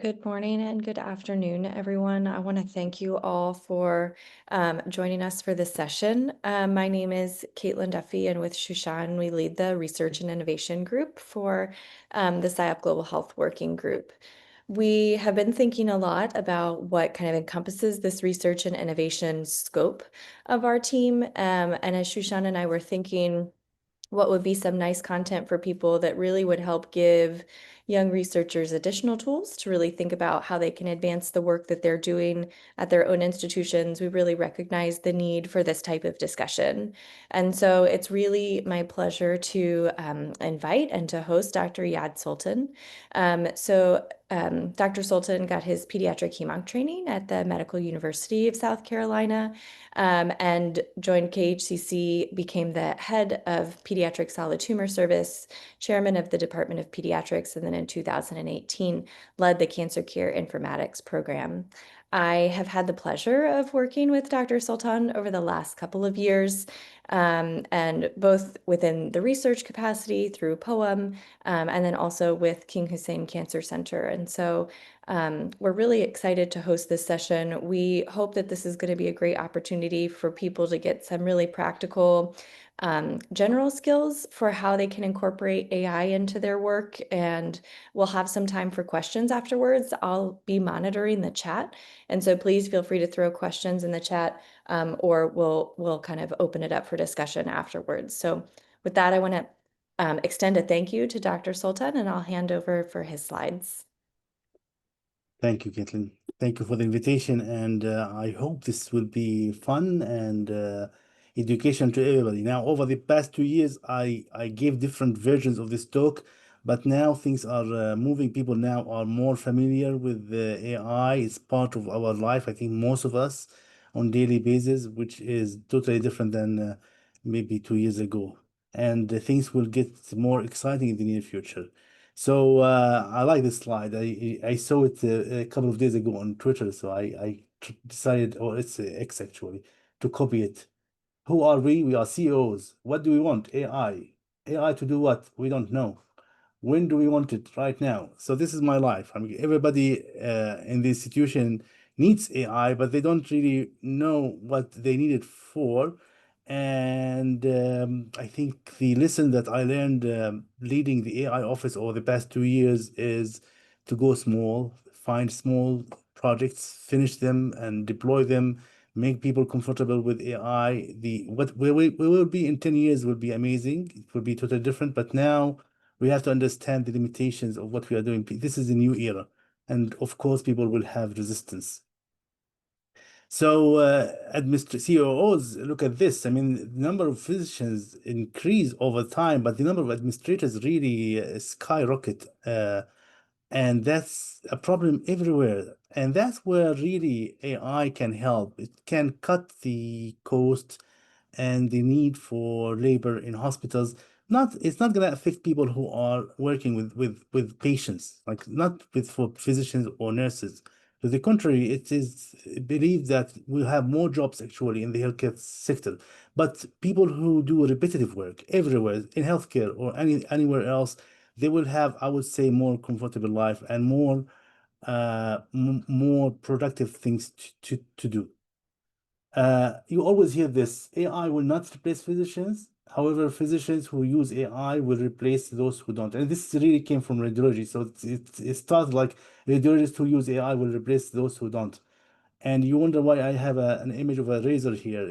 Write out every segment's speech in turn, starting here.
Good morning and good afternoon, everyone. I want to thank you all for joining us for this session. My name is Caitlin Duffy, and with Shushan, we lead the Research and Innovation Group for the SciOp Global Health Working Group. We have been thinking a lot about what kind of encompasses this research and innovation scope of our team. And as Shushan and I were thinking, what would be some nice content for people that really would help give young researchers additional tools to really think about how they can advance the work that they're doing at their own institutions. We really recognize the need for this type of discussion. And so it's really my pleasure to invite and to host Dr. Iyad Sultan. Dr. Sultan got his pediatric hemonc training at the Medical University of South Carolina and joined KHCC, became the head of Pediatric Solid Tumor Service, chairman of the Department of Pediatrics, and then in 2018 led the Cancer Care Informatics program. I have had the pleasure of working with Dr. Sultan over the last couple of years, and both within the research capacity through POEM, and then also with King Hussein Cancer Center. And so we're really excited to host this session. We hope that this is going to be a great opportunity for people to get some really practical general skills for how they can incorporate AI into their work. And we'll have some time for questions afterwards. I'll be monitoring the chat. And so please feel free to throw questions in the chat, or we'll kind of open it up for discussion afterwards. So with that, I want to extend a thank you to Dr. Sultan, and I'll hand over for his slides. Thank you, Caitlin. Thank you for the invitation, and I hope this will be fun and education to everybody. Now, over the past 2 years, I gave different versions of this talk, but now things are moving. People now are more familiar with AI. It's part of our life. I think most of us on daily basis, which is totally different than maybe 2 years ago. And things will get more exciting in the near future. So I like this slide. I saw it a couple of days ago on Twitter, so I decided, or it's X actually, to copy it. Who are we? We are CEOs. What do we want? AI. AI to do what? We don't know. When do we want it? Right now. So this is my life. I mean, everybody in the institution needs AI, but they don't really know what they need it for. And I think the lesson that I learned leading the AI office over the past 2 years is to go small, find small projects, finish them, and deploy them, make people comfortable with AI. What we will be in 10 years will be amazing. It will be totally different. But now we have to understand the limitations of what we are doing. This is a new era. And of course, people will have resistance. So COOs, look at this. I mean, the number of physicians increase over time, but the number of administrators really skyrocket. And that's a problem everywhere. And that's where really AI can help. It can cut the cost and the need for labor in hospitals. It's not going to affect people who are working with patients, like not with for physicians or nurses. To the contrary, it is believed that we'll have more jobs actually in the healthcare sector. But people who do repetitive work everywhere in healthcare or anywhere else, they will have, I would say, more comfortable life and more productive things to do. You always hear this, AI will not replace physicians. However, physicians who use AI will replace those who don't. And this really came from radiology. So it started like radiologists who use AI will replace those who don't. And you wonder why I have an image of a razor here.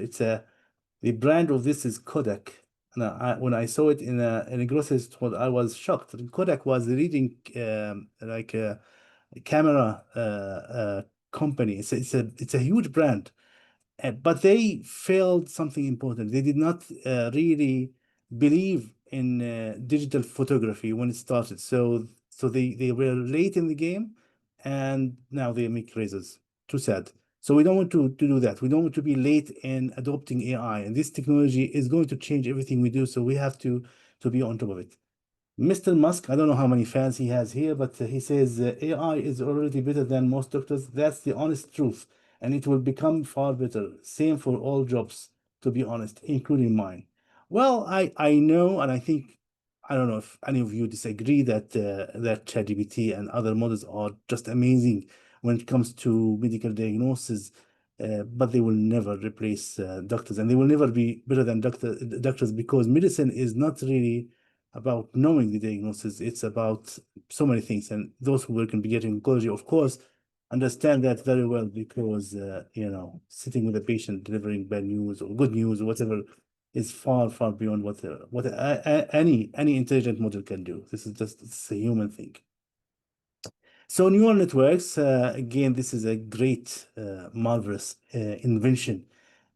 The brand of this is Kodak. And when I saw it in a grocery store, I was shocked. Kodak was the leading camera company. It's a huge brand. But they failed something important. They did not really believe in digital photography when it started. So they were late in the game, and now they make razors. Too sad. So we don't want to do that. We don't want to be late in adopting AI. And this technology is going to change everything we do. So we have to be on top of it. Mr. Musk, I don't know how many fans he has here, but he says AI is already better than most doctors. That's the honest truth, and it will become far better. Same for all jobs, to be honest, including mine. Well, I know, and I think I don't know if any of you disagree that that ChatGPT and other models are just amazing when it comes to medical diagnosis, but they will never replace doctors, and they will never be better than doctors, because medicine is not really about knowing the diagnosis. It's about so many things, and those who work in pediatric oncology, of course, understand that very well, because sitting with a patient delivering bad news or good news or whatever is far, far beyond what any intelligent model can do. This is just, it's a human thing. So neural networks, again, this is a great, marvelous invention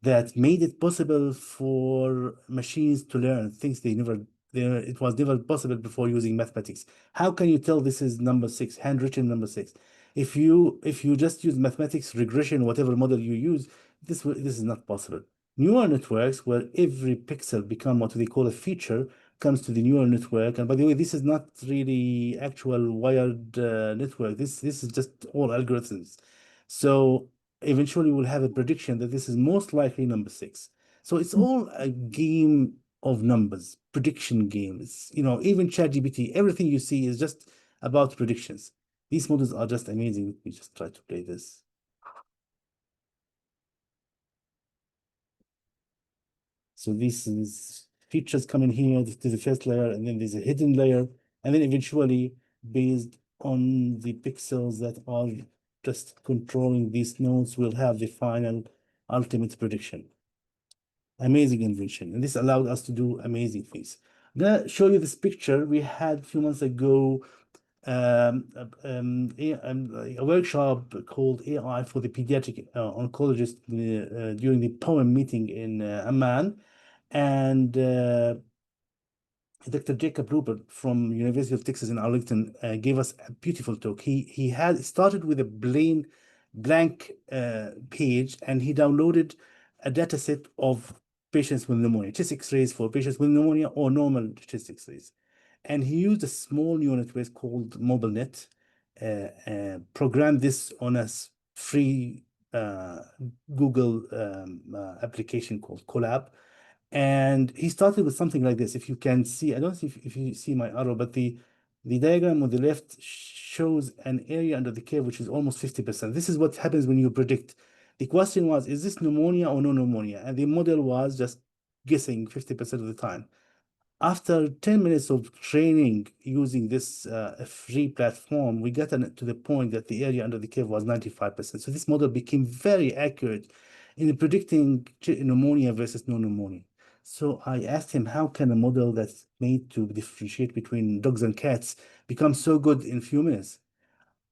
that made it possible for machines to learn things it was never possible before using mathematics. How can you tell this is number six, handwritten number six? If you just use mathematics regression, whatever model you use, this is not possible. Neural networks, where every pixel become what they call a feature, comes to the neural network. And by the way, this is not really actual wired network. This is just all algorithms. So eventually we'll have a prediction that this is most likely number six. So it's all a game of numbers, prediction games. Even ChatGPT, everything you see is just about predictions. These models are just amazing. Let me just try to play this. So this is features coming here to the first layer, and then there's a hidden layer, and then eventually, based on the pixels that are just controlling these nodes, we'll have the final ultimate prediction. Amazing invention, and this allowed us to do amazing things. I'm gonna show you this picture we had a few months ago, a workshop called AI for the pediatric oncologist during the POEM meeting in Amman. And Dr. Jacob Rupert from University of Texas in Arlington gave us a beautiful talk. He had started with a blank page, and he downloaded a data set of patients with pneumonia, chest X-rays for patients with pneumonia or normal chest X-rays. And he used a small neural network called MobileNet, programmed this on a free Google application called Colab. And he started with something like this. If you can see, I don't know if you see my arrow, but the diagram on the left shows an area under the curve, which is almost 50%. This is what happens when you predict. The question was, is this pneumonia or no pneumonia? And the model was just guessing 50% of the time. After 10 minutes of training using this free platform, we got to the point that the area under the curve was 95%. So this model became very accurate in predicting pneumonia versus no pneumonia. So I asked him, how can a model that's made to differentiate between dogs and cats become so good in a few minutes?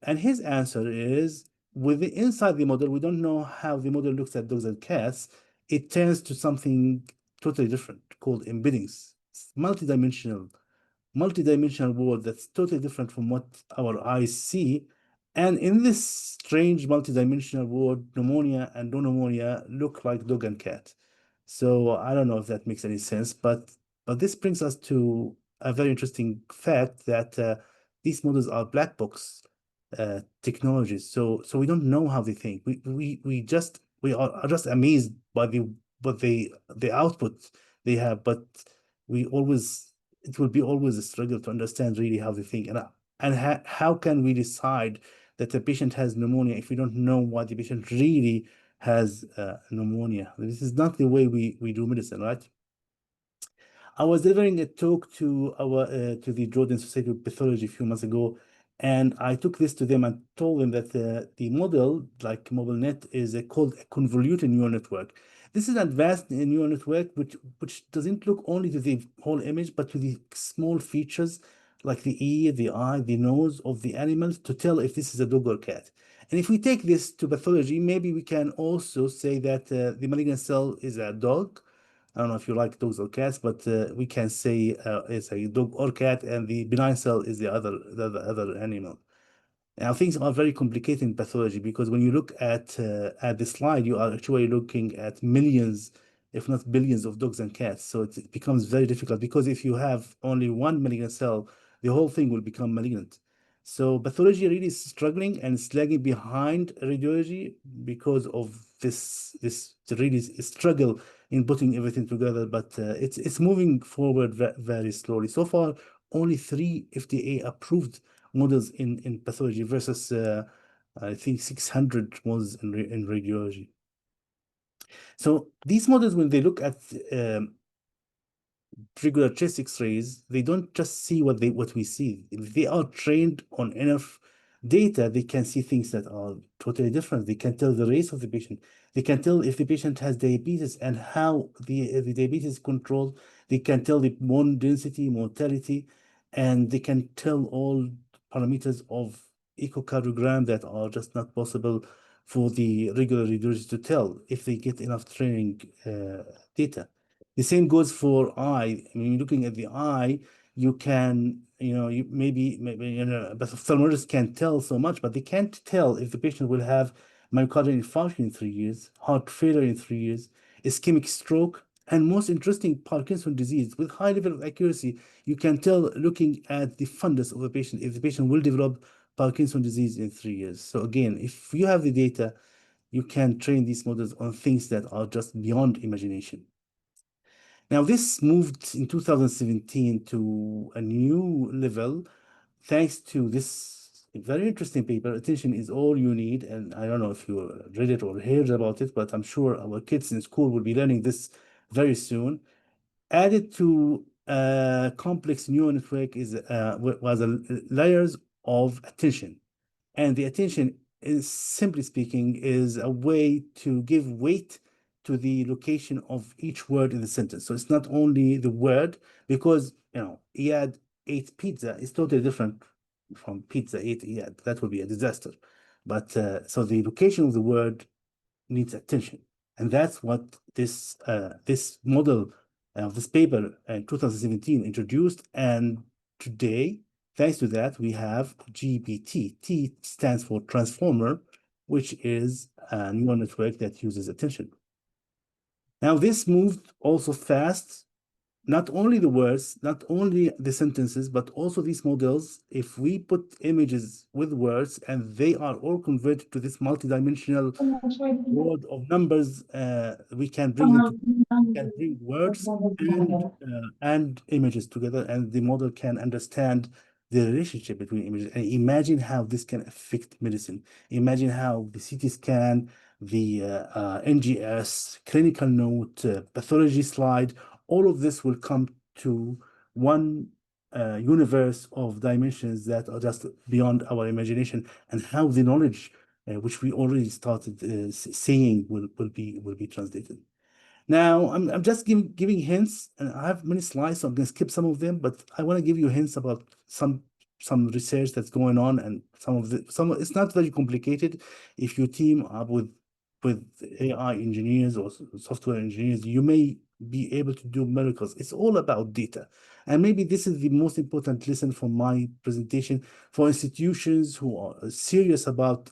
And his answer is, inside the model, we don't know how the model looks at dogs and cats. It turns to something totally different called embeddings. It's multidimensional world that's totally different from what our eyes see. And in this strange multidimensional world, pneumonia and non-pneumonia look like dog and cat. So I don't know if that makes any sense, but this brings us to a very interesting fact that these models are black box technologies. So we don't know how they think. We are just amazed by the output they have, but we always it will be always a struggle to understand really how they think. And how can we decide that the patient has pneumonia if we don't know why the patient really has pneumonia? This is not the way we do medicine, right? I was delivering a talk to the Jordan Society of Pathology a few months ago, and I took this to them and told them that the model, like MobileNet, is called a convoluted neural network. This is an advanced neural network which doesn't look only to the whole image, but to the small features like the ear, the eye, the nose of the animals to tell if this is a dog or cat. And if we take this to pathology, maybe we can also say that the malignant cell is a dog. I don't know if you like dogs or cats, but we can say it's a dog or cat, and the benign cell is the other animal. Now things are very complicated in pathology, because when you look at the slide, you are actually looking at millions, if not billions, of dogs and cats. So it becomes very difficult, because if you have only one malignant cell, the whole thing will become malignant. So pathology really is struggling and is lagging behind radiology because of this really struggle in putting everything together. But it's moving forward very slowly. So far, only 3 FDA approved models in pathology versus I think 600 models in radiology. So these models, when they look at regular chest X-rays, they don't just see what we see. If they are trained on enough data, they can see things that are totally different. They can tell the race of the patient. They can tell if the patient has diabetes and how the diabetes is controlled. They can tell the bone density, mortality, and they can tell all parameters of echocardiogram that are just not possible for the regular radiologist to tell if they get enough training data. The same goes for eye. I mean, looking at the eye, you can, you maybe, but ophthalmologists can tell so much, but they can't tell if the patient will have myocardial infarction in 3 years, heart failure in 3 years, ischemic stroke, and most interesting, Parkinson's disease. With high level of accuracy, you can tell looking at the fundus of a patient if the patient will develop Parkinson's disease in 3 years. So again, if you have the data, you can train these models on things that are just beyond imagination. Now, this moved in 2017 to a new level thanks to this very interesting paper, Attention is All You Need. And I don't know if you read it or heard about it, but I'm sure our kids in school will be learning this very soon. Added to complex neural network was layers of attention. And the attention is, simply speaking, is a way to give weight to the location of each word in the sentence. So it's not only the word, because, Iyad ate pizza is totally different from pizza ate Iyad. That would be a disaster. But so the location of the word needs attention. And that's what this model of this paper in 2017 introduced. And today, thanks to that, we have GPT. T stands for transformer, which is a neural network that uses attention. Now, this moved also fast, not only the words, not only the sentences, but also these models. If we put images with words and they are all converted to this multidimensional world of numbers, we can bring them to can bring words and images together, and the model can understand the relationship between images. And imagine how this can affect medicine. Imagine how the CT scan, the NGS, clinical note, pathology slide, all of this will come to one universe of dimensions that are just beyond our imagination, and how the knowledge which we already started seeing will be translated. Now, I'm just giving hints, and I have many slides, so I'm going to skip some of them, but I want to give you hints about some research that's going on, and it's not very complicated. If you team up with AI engineers or software engineers, you may be able to do miracles. It's all about data. And maybe this is the most important lesson from my presentation for institutions who are serious about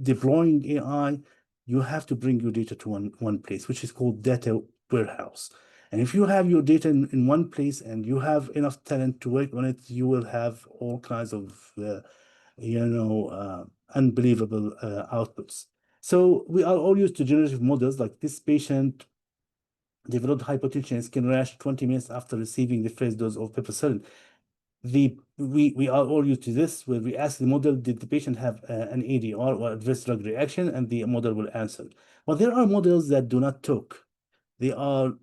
deploying AI. You have to bring your data to one place, which is called data warehouse. And if you have your data in one place and you have enough talent to work on it, you will have all kinds of unbelievable outputs. So we are all used to generative models. Like this patient developed hypotension and skin rash 20 minutes after receiving the first dose of piperacillin. We are all used to this, where we ask the model, did the patient have an ADR or adverse drug reaction, and the model will answer. But there are models that do not talk. They are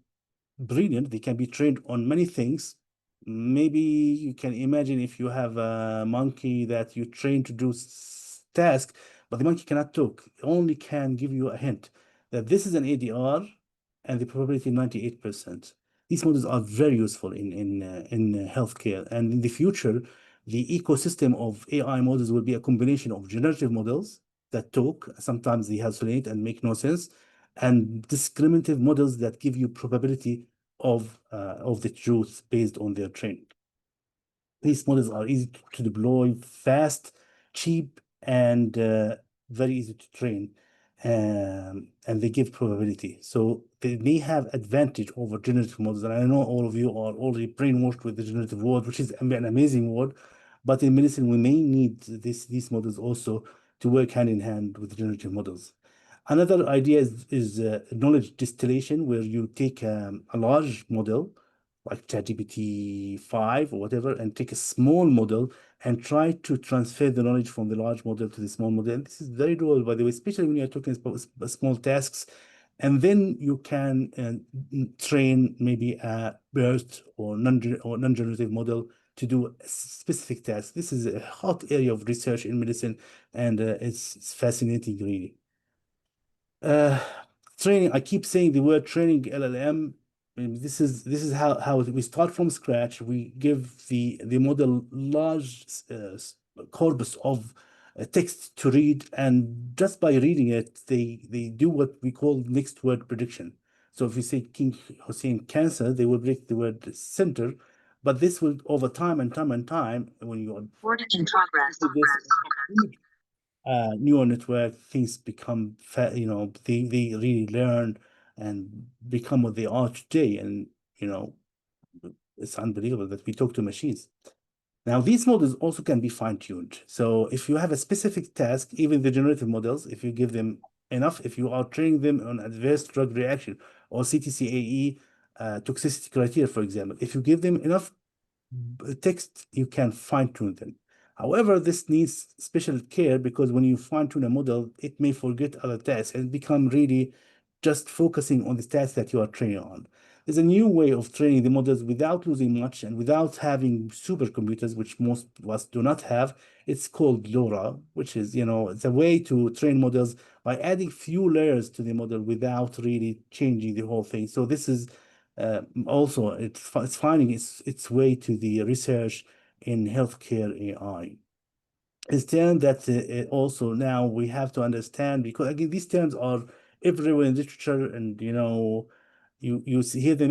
brilliant. They can be trained on many things. Maybe you can imagine if you have a monkey that you train to do task, but the monkey cannot talk. It only can give you a hint that this is an ADR and the probability 98%. These models are very useful in healthcare, and in the future, the ecosystem of AI models will be a combination of generative models that talk. Sometimes they hallucinate and make no sense, and discriminative models that give you probability of the truth based on their training. These models are easy to deploy, fast, cheap, and very easy to train, and they give probability. So they may have advantage over generative models. And I know all of you are already brainwashed with the generative word, which is an amazing word, But in medicine, we may need these models also to work hand in hand with generative models. Another idea is knowledge distillation, where you take a large model like ChatGPT 5 or whatever, and take a small model and try to transfer the knowledge from the large model to the small model. And this is very doable, by the way, especially when you're talking about small tasks. And then you can train maybe a burst or non-generative model to do a specific task. This is a hot area of research in medicine, and it's fascinating, really. Uh, Training, I keep saying the word training LLM. And this is how we start from scratch. We give the model large corpus of text to read, and just by reading it, they do what we call next word prediction. So if you say King Hussein cancer, they will predict the word center, but this will over time and time and time when you are In progress. with this neural network, things become they really learn and become what they are today. And it's unbelievable that we talk to machines. Now, these models also can be fine-tuned. So if you have a specific task, even the generative models, if you give them enough, if you are training them on adverse drug reaction or CTCAE toxicity criteria, for example, if you give them enough text, you can fine tune them. However, this needs special care because when you fine tune a model, it may forget other tasks and become really just focusing on the tasks that you are training on. There's a new way of training the models without losing much and without having supercomputers, which most of us do not have. It's called LoRa, which is, it's a way to train models by adding few layers to the model without really changing the whole thing. So this is also, it's finding its way to the research in healthcare AI. It's term that also now we have to understand, because again, these terms are everywhere in literature, and hear them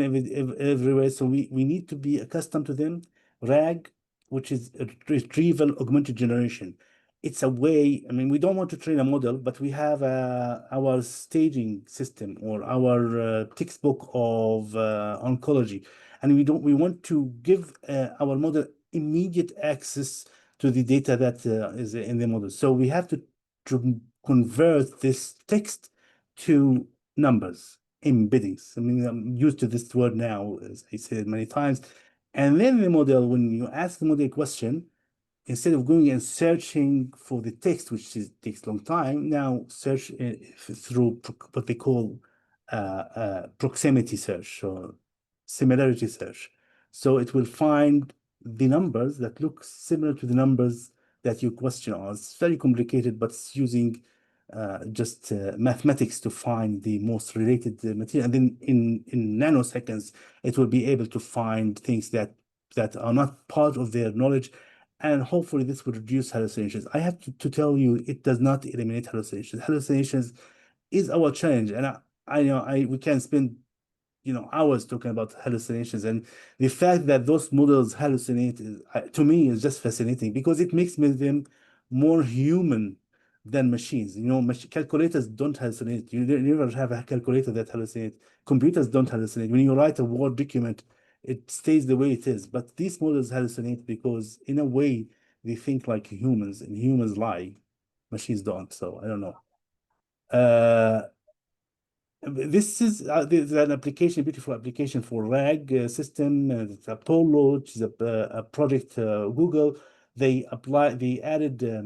everywhere. So we need to be accustomed to them. RAG, which is a retrieval augmented generation. It's a way, I mean, we don't want to train a model, but we have our staging system or our textbook of oncology, and we want to give our model immediate access to the data that is in the model. So we have to convert this text to numbers, embeddings. I mean, I'm used to this word now, as I said many times. And then the model, when you ask the model a question, instead of going and searching for the text, which takes a long time, now search through what they call proximity search or similarity search. So it will find the numbers that look similar to the numbers that you question on. It's very complicated, but it's using just mathematics to find the most related material. And then in nanoseconds, it will be able to find things that are not part of their knowledge, and hopefully this will reduce hallucinations. I have to tell you, it does not eliminate hallucinations. Hallucinations is our challenge, and I know we can spend hours talking about hallucinations, and the fact that those models hallucinate to me is just fascinating because it makes them more human than machines. Calculators don't hallucinate. You never have a calculator that hallucinates. Computers don't hallucinate. When you write a Word document, it stays the way it is. But these models hallucinate because, in a way, they think like humans, and humans lie. Machines don't. So I don't know. This is there's an application, beautiful application for RAG system. It's Apollo, which is a project Google. They added a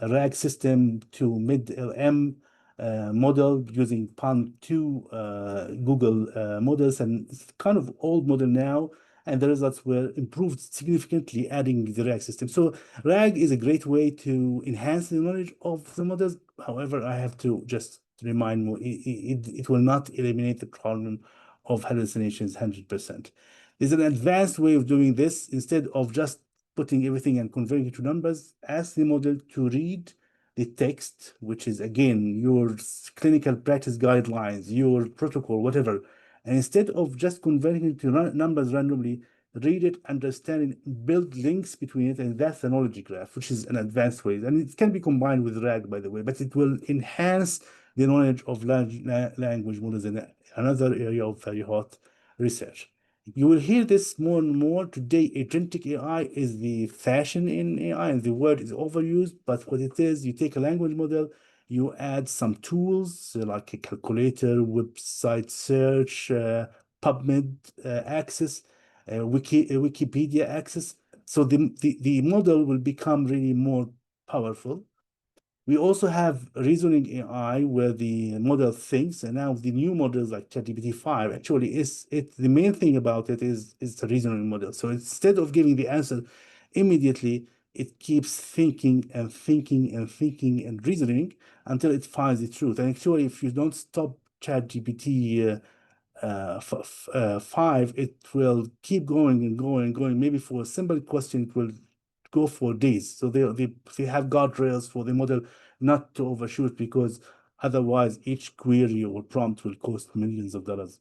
RAG system to mid-LM model using PALM2 Google models, and it's kind of old model now. And the results were improved significantly, adding the RAG system. So RAG is a great way to enhance the knowledge of the models. However, I have to just remind you, it will not eliminate the problem of hallucinations 100%. There's an advanced way of doing this. Instead of just putting everything and converting it to numbers, ask the model to read the text, which is again your clinical practice guidelines, your protocol, whatever. And instead of just converting it to numbers randomly, read it, understand it, build links between it, and that's a knowledge graph, which is an advanced way. And it can be combined with RAG, by the way, but it will enhance the knowledge of language models in another area of very hot research. You will hear this more and more today. Agentic AI is the fashion in AI, and the word is overused. But what it is, you take a language model, you add some tools like a calculator, website search, PubMed access, Wikipedia access. So the model will become really more powerful. We also have reasoning AI where the model thinks, and now the new models like ChatGPT 5 actually is it the main thing about it is the reasoning model. So instead of giving the answer immediately, it keeps thinking and thinking and thinking and reasoning until it finds the truth. And actually, if you don't stop ChatGPT 5, it will keep going and going and going. Maybe for a simple question, it will go for days. So they have guardrails for the model not to overshoot, because otherwise each query or prompt will cost millions of dollars.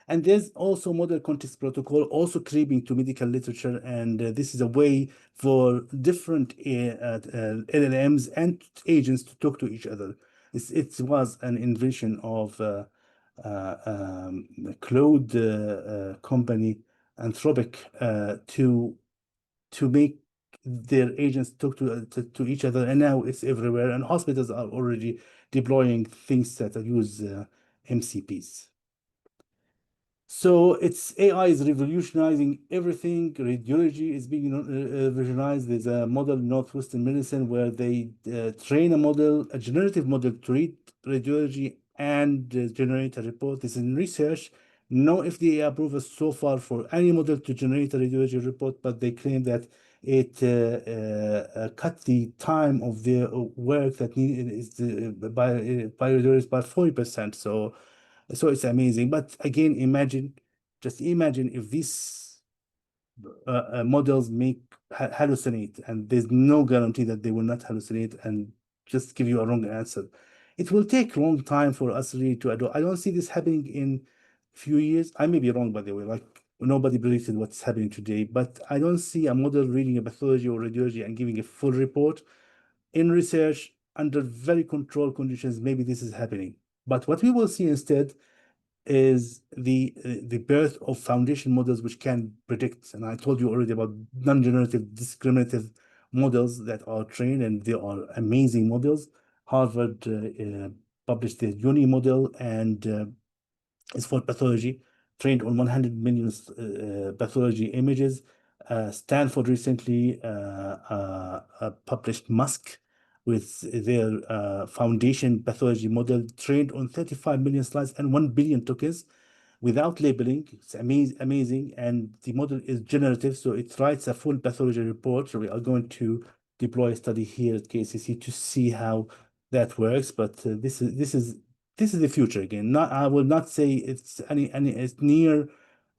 And there's also model context protocol also creeping to medical literature, and this is a way for different LLMs and agents to talk to each other. It was an invention of Claude company, Anthropic, to make their agents talk to each other, and now it's everywhere. And hospitals are already deploying things that use MCPs. So it's AI is revolutionizing everything. Radiology is being revolutionized. There's a model in Northwestern Medicine where they train a model, a generative model, to read radiology and generate a report. This is in research. No FDA approval so far for any model to generate a radiology report, but they claim that it cut the time of their work that need is by radiologists by 40%. So it's amazing. But again, just imagine if these models make hallucinate, and there's no guarantee that they will not hallucinate and just give you a wrong answer. It will take a long time for us really to adopt. I don't see this happening in few years. I may be wrong, by the way. Like nobody predicted what's happening today, but I don't see a model reading a pathology or radiology and giving a full report in research under very controlled conditions. Maybe this is happening. But what we will see instead is the birth of foundation models which can predict. And I told you already about non-generative discriminative models that are trained, and they are amazing models. Harvard published the Uni model, and it's for pathology, trained on 100 million pathology images. Stanford recently published Musk with their foundation pathology model trained on 35 million slides and 1 billion tokens without labeling. It's amazing. And the model is generative, so it writes a full pathology report. So we are going to deploy a study here at KCC to see how that works. But this is the future again. Not I will not say it's it's near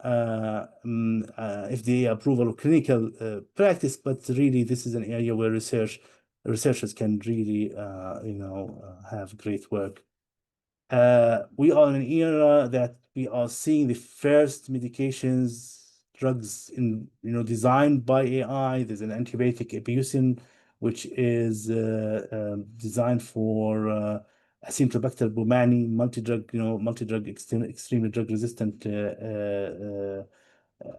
FDA approval or clinical practice, but really this is an area where researchers can really have great work. We are in an era that we are seeing the first medications, drugs designed by AI. There's an antibiotic Epiusin, which is designed for Acinetobacter baumannii, extremely drug resistant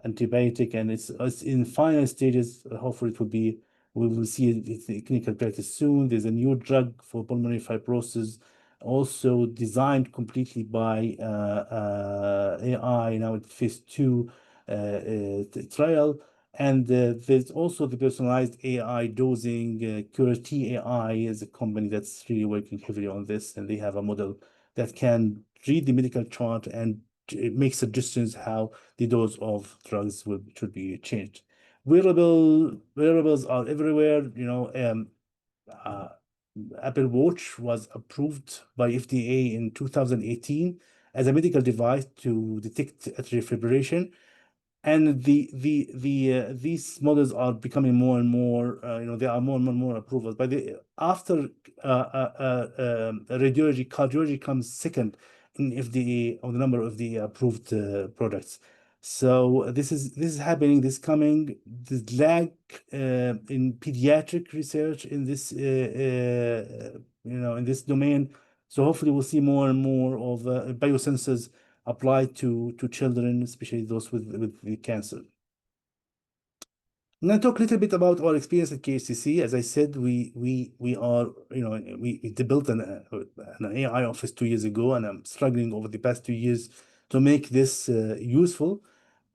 antibiotic, and it's in final stages. Hopefully, we will see it in clinical practice soon. There's a new drug for pulmonary fibrosis, also designed completely by AI, now at phase 2 trial. And there's also the personalized AI dosing. QRT AI is a company that's really working heavily on this, and they have a model that can read the medical chart and it makes suggestions how the dose of drugs should be changed. Wearables are everywhere. Uh, Apple Watch was approved by FDA in 2018 as a medical device to detect atrial fibrillation, and these models are becoming more and more, there are more and more approvals. But after radiology, cardiology comes second in FDA on the number of the approved products. So this is happening. This coming. This lag in pediatric research in this in this domain. So hopefully we'll see more and more of biosensors applied to children, especially those with cancer. I'm going to talk a little bit about our experience at KCC. As I said, we are, we built an AI office 2 years ago, and I'm struggling over the past 2 years to make this useful.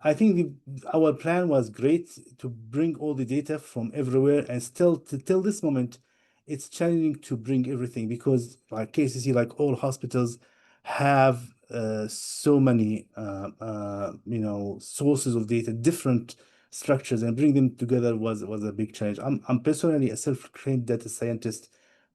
I think our plan was great to bring all the data from everywhere, and still, till this moment, it's challenging to bring everything because, like KCC, like all hospitals, have so many, sources of data, different structures, and bring them together was a big challenge. I'm personally a self-proclaimed data scientist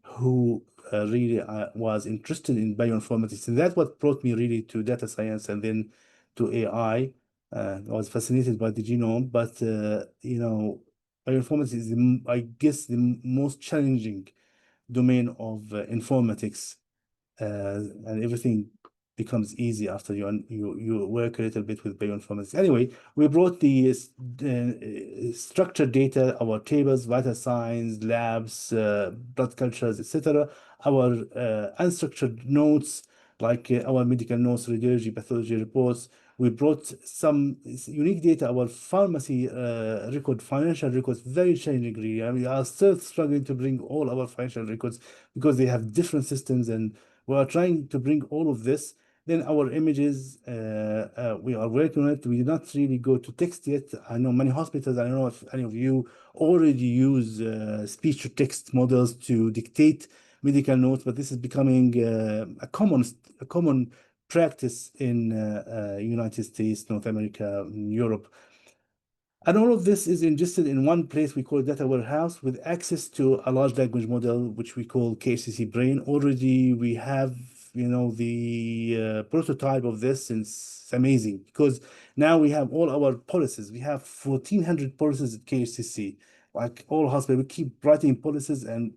who really was interested in bioinformatics, and that's what brought me really to data science and then to AI. I was fascinated by the genome, but bioinformatics is, I guess, the most challenging domain of informatics, and everything becomes easy after you work a little bit with bioinformatics. Anyway, we brought the structured data, our tables, vital signs, labs, blood cultures, etc. Our unstructured notes, like our medical notes, radiology, pathology reports. We brought some unique data, our pharmacy record, financial records, very challenging really. I mean, we are still struggling to bring all our financial records because they have different systems, and we are trying to bring all of this. Then our images, we are working on it. We did not really go to text yet. I know many hospitals, I don't know if any of you already use speech to text models to dictate medical notes, but this is becoming a common practice in United States, North America, Europe. And all of this is ingested in one place we call data warehouse with access to a large language model, which we call KCC Brain. Already we have, the prototype of this, and it's amazing because now we have all our policies. We have 1,400 policies at KCC. Like all hospitals, we keep writing policies, and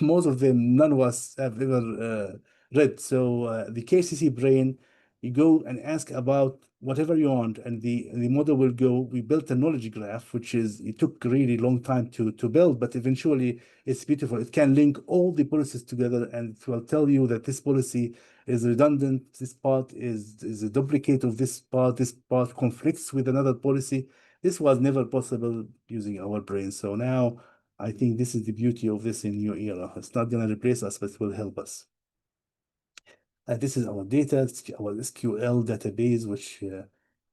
most of them, none of us have ever read. So the KCC Brain, you go and ask about whatever you want, and the model will go. We built a knowledge graph, which is, it took really long time to build, but eventually it's beautiful. It can link all the policies together, and it will tell you that this policy is redundant, this part is a duplicate of this part conflicts with another policy. This was never possible using our brain. So now I think this is the beauty of this in new era. It's not going to replace us, but it will help us. This is our data, it's our SQL database, which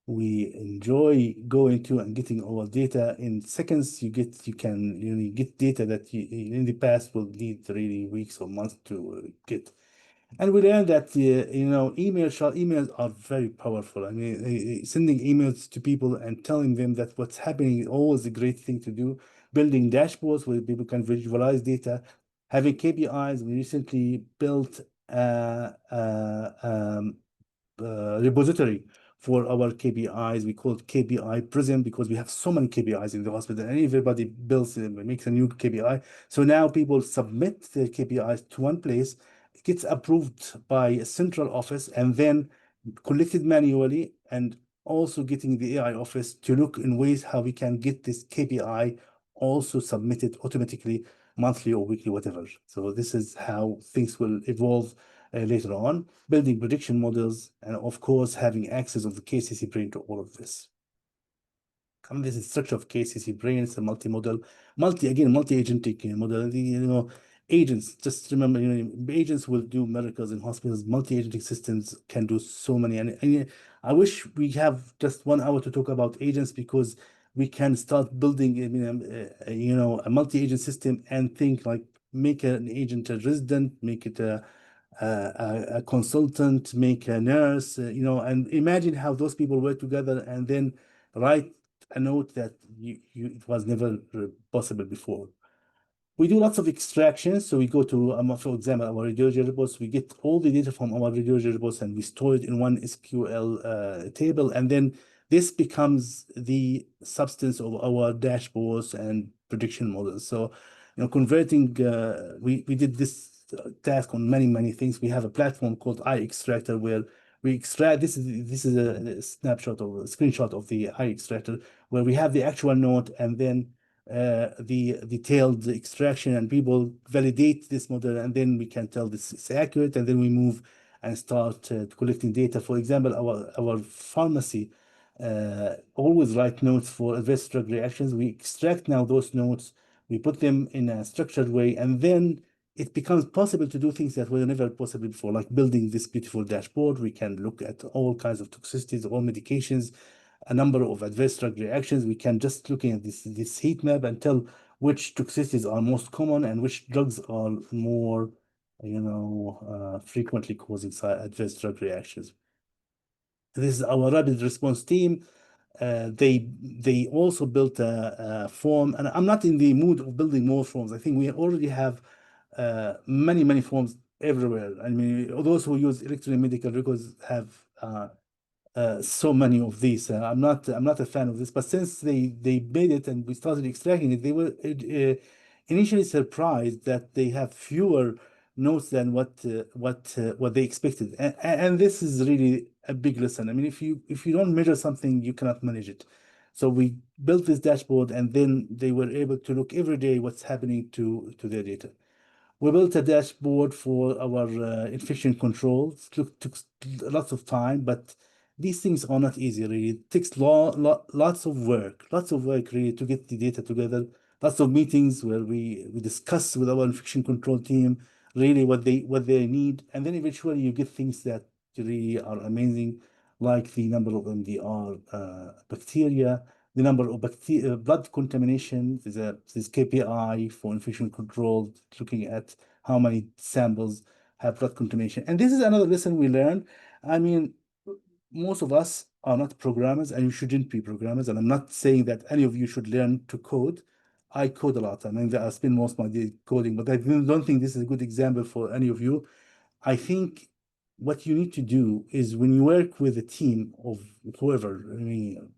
we enjoy going to and getting our data in seconds. You can get data that in the past will need really weeks or months to get. And we learned that emails are very powerful. I mean, sending emails to people and telling them that what's happening is always a great thing to do. Building dashboards where people can visualize data, having KPIs. We recently built repository for our KPIs. We call it KPI Prism because we have so many KPIs in the hospital, and everybody builds makes a new KPI. So now people submit their KPIs to one place. It gets approved by a central office and then collected manually, and also getting the AI office to look in ways how we can get this KPI also submitted automatically, monthly or weekly, whatever. So this is how things will evolve later on, building prediction models, and of course, having access of the KCC brain to all of this. And this is structure of KCC brain. It's a multi-model, multi-agentic model. Agents, just remember, agents will do miracles in hospitals. Multi-agentic systems can do so many. And I wish we have just 1 hour to talk about agents, because we can start building, a multi-agent system and think like, make an agent a resident, make it a consultant, make a nurse, and imagine how those people work together and then write a note that it was never possible before. We do lots of extractions. So we go to, for example, our radiology reports. We get all the data from our radiology reports and we store it in one SQL table. And then this becomes the substance of our dashboards and prediction models. So, converting, we did this task on many things. We have a platform called iExtractor where we extract. This is a snapshot or a screenshot of the iExtractor, where we have the actual note and then the detailed extraction, and people validate this model, and then we can tell this is accurate, and then we move and start collecting data. For example, our pharmacy always write notes for adverse drug reactions. We extract now those notes, we put them in a structured way, and then it becomes possible to do things that were never possible before, like building this beautiful dashboard. We can look at all kinds of toxicities, all medications, a number of adverse drug reactions. We can just looking at this heat map and tell which toxicities are most common and which drugs are more, frequently causing adverse drug reactions. This is our rapid response team. They also built a form, and I'm not in the mood of building more forms. I think we already have many forms everywhere. I mean, those who use electronic medical records have so many of these. I'm not a fan of this, but since they made it and we started extracting it, they were initially surprised that they have fewer notes than what they expected, and this is really a big lesson. I mean, if you don't measure something, you cannot manage it. So we built this dashboard, and then they were able to look every day what's happening to their data. We built a dashboard for our infection control. Took lots of time, but these things are not easy, really. It takes lots of work really to get the data together. Lots of meetings where we discuss with our infection control team really what they need, and then eventually you get things that really are amazing, like the number of MDR bacteria, the number of blood contamination. There's KPI for infection control, looking at how many samples have blood contamination. And this is another lesson we learned. I mean, most of us are not programmers, and you shouldn't be programmers. And I'm not saying that any of you should learn to code. I code a lot. I mean, I spend most of my day coding, but I don't think this is a good example for any of you. I think what you need to do is when you work with a team of whoever, I mean,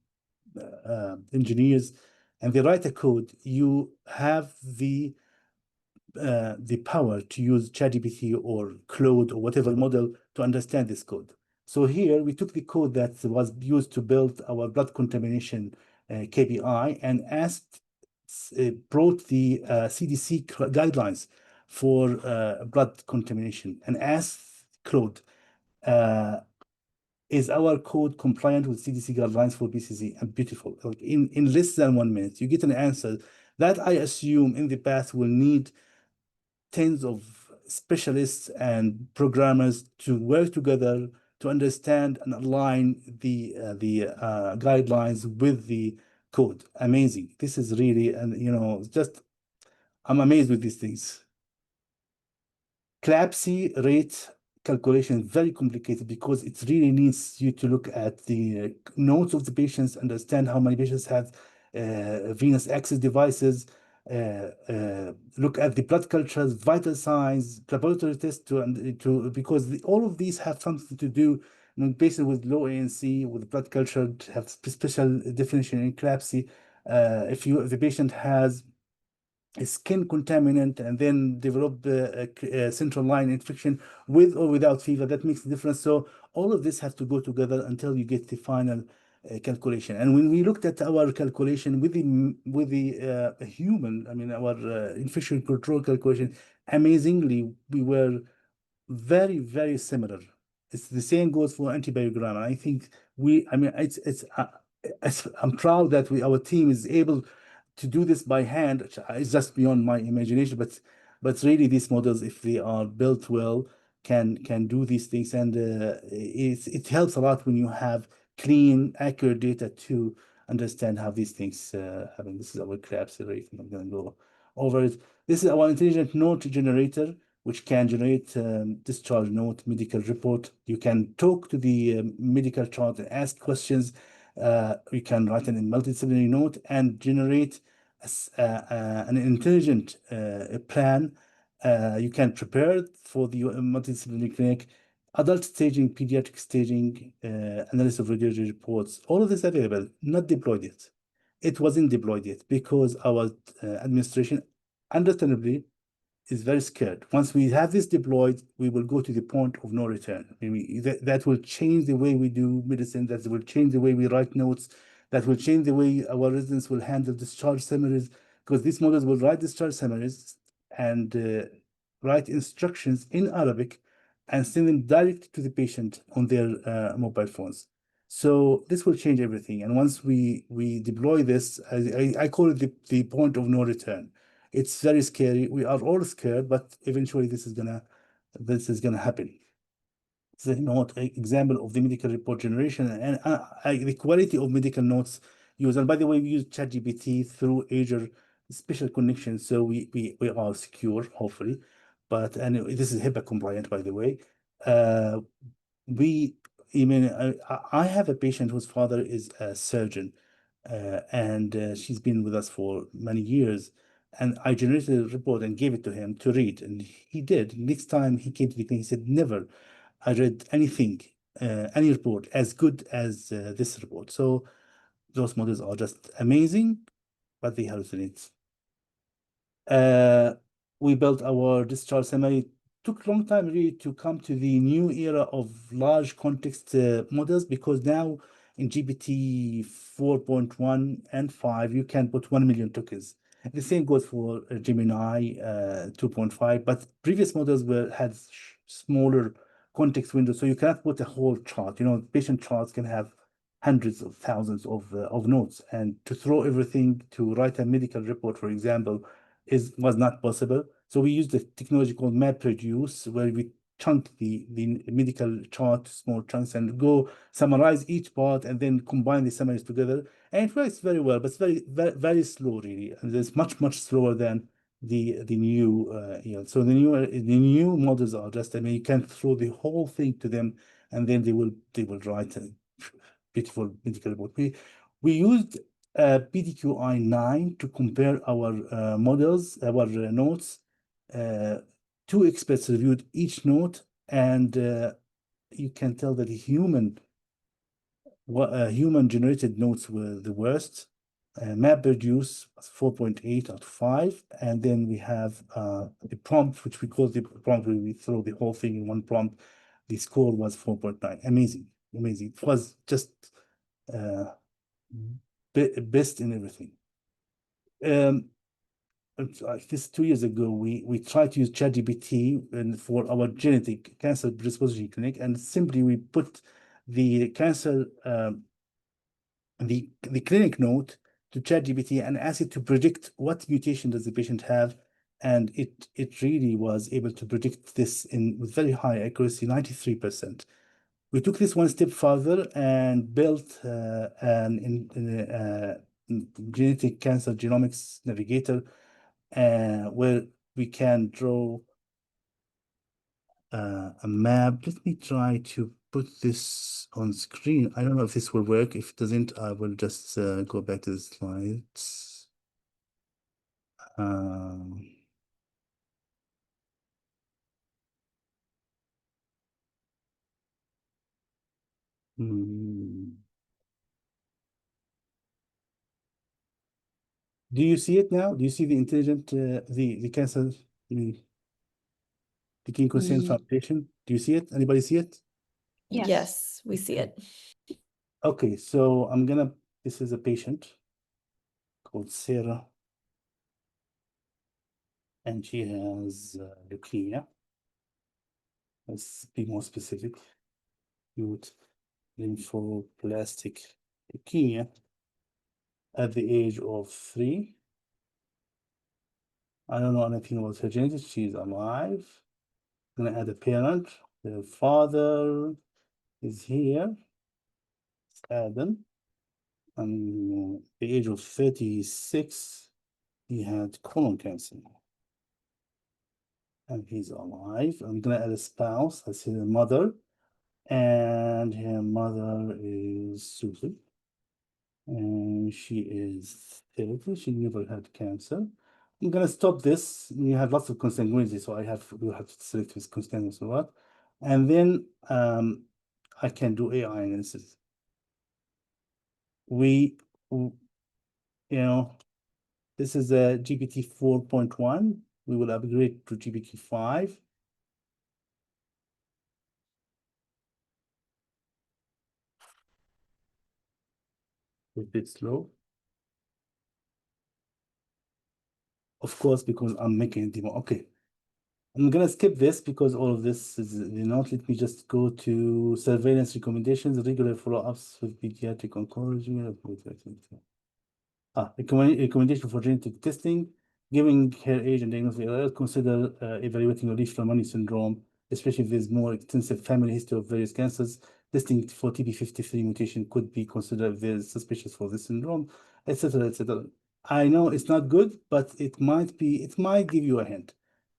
engineers, and they write a code, you have the power to use ChatGPT or Claude or whatever model to understand this code. So here we took the code that was used to build our blood contamination KPI and brought the CDC guidelines for blood contamination and asked Claude, uh, is our code compliant with CDC guidelines for BCC? And beautiful. Like in less than 1 minute, you get an answer that I assume in the past will need tens of specialists and programmers to work together to understand and align the guidelines with the code. Amazing. This is really, and just I'm amazed with these things. CLABSI rate calculation is very complicated because it really needs you to look at the notes of the patients, understand how many patients have venous access devices, look at the blood cultures, vital signs, laboratory tests because all of these have something to do. Patients with low ANC with blood culture have special definition in CLABSI. If the patient has a skin contaminant and then develop a central line infection with or without fever, that makes a difference. So all of this has to go together until you get the final calculation. And when we looked at our calculation with the human, I mean our infection control calculation, amazingly we were very similar. It's the same goes for antibiogram. And I think I mean I'm proud that our team is able to do this by hand. It's just beyond my imagination, but really these models, if they are built well, can do these things, and it helps a lot when you have clean, accurate data to understand how these things happen. This is our CLABS rate. I'm going to go over it. This is our intelligent note generator, which can generate discharge note, medical report. You can talk to the medical chart and ask questions. You can write an multidisciplinary note and generate an intelligent plan. You can prepare for the multidisciplinary clinic, adult staging, pediatric staging, analysis of radiology reports. All of this available, not deployed yet. It wasn't deployed yet because our administration, understandably, is very scared. Once we have this deployed, we will go to the point of no return. I mean, that will change the way we do medicine, that will change the way we write notes, that will change the way our residents will handle discharge summaries, because these models will write discharge summaries and write instructions in Arabic and send them directly to the patient on their mobile phones. So this will change everything. And once we deploy this, I call it the point of no return. It's very scary. We are all scared, but eventually this is gonna happen. The note example of the medical report generation and the quality of medical notes used. And by the way, we use ChatGPT through Azure special connection, so we are secure, hopefully. But and this is HIPAA compliant, by the way. Uh, we, I mean, I have a patient whose father is a surgeon, and she's been with us for many years. And I generated a report and gave it to him to read, and he did. Next time he came to the clinic, he said, "Never I read anything, any report as good as this report." So those models are just amazing, but they hallucinate. Uh, we built our discharge summary. Took a long time really to come to the new era of large context models, because now in GPT 4.1 and 5, you can put 1 million tokens. The same goes for Gemini 2.5, but previous models had smaller context windows, so you cannot put a whole chart. Patient charts can have hundreds of thousands of notes, and to throw everything to write a medical report, for example, was not possible. So we used the technology called MapReduce, where we chunk the medical chart to small chunks and go summarize each part and then combine the summaries together. And it works very well, but it's very, very, very slow, really. And it's much, much slower than the new So the new models are just, I mean, you can throw the whole thing to them, and then they will write a beautiful medical report. We used PDQI 9 to compare our models, our notes. Uh, Two experts reviewed each note, and you can tell that human generated notes were the worst. MapReduce was 4.8 out of 5. And then we have the prompt, which we call the prompt where we throw the whole thing in one prompt. The score was 4.9. Amazing, amazing. It was just uh, best in everything. Um, like this 2 years ago, we tried to use ChatGPT and for our genetic cancer predisposition clinic, and simply we put the cancer the clinic note to ChatGPT and asked it to predict what mutation does the patient have, and it really was able to predict this with very high accuracy, 93%. We took this one step further and built genetic cancer genomics navigator, where we can draw a map. Let me try to put this on screen. I don't know if this will work. If it doesn't, I will just go back to the slides. Um, hmm. Do you see it now? Do you see the intelligent, the cancer, the king consent Ye- foundation? Do you see it? Anybody see it? Yes. Yes, we see it. Okay, so this is a patient called Sarah, and she has leukemia. Let's be more specific. Acute lymphoblastic leukemia at the age of 3. I don't know anything about her genetics. She's alive. I'm gonna add a parent. The father is here. It's Adam. And the age of 36, he had colon cancer. And he's alive. I'm gonna add a spouse. That's his mother. And her mother is Susan. And she is 30. She never had cancer. I'm gonna stop this. We have lots of consanguinity, so we'll have to select this consanguinity or what. And then I can do AI analysis. We, w- you know, this is a GPT 4.1. We will upgrade to GPT 5. A bit slow. Of course, because I'm making a demo. Okay. I'm gonna skip this because all of this is not. Let me just go to surveillance recommendations, regular follow-ups with pediatric oncology. Recommendation for genetic testing, giving her age and diagnosis, consider evaluating Leishman syndrome, especially if there's more extensive family history of various cancers. Testing for TP53 mutation could be considered if there's suspicious for this syndrome, etc., etc. I know it's not good, but it might give you a hint.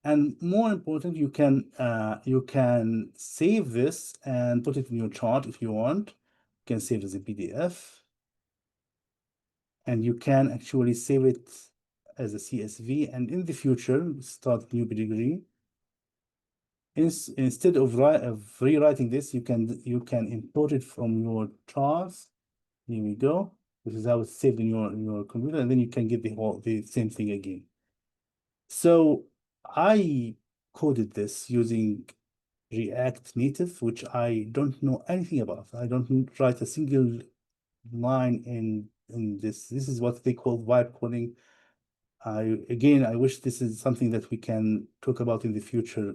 And more important, you can save this and put it in your chart if you want. You can save it as a PDF, and you can actually save it as a CSV, and in the future start new pedigree. Instead of rewriting this, you can import it from your charts. Here we go. This is how it's saved in your computer, and then you can get the same thing again. So I coded this using React Native, which I don't know anything about. I don't write a single line in this. This is what they call vibe coding. I wish this is something that we can talk about in the future.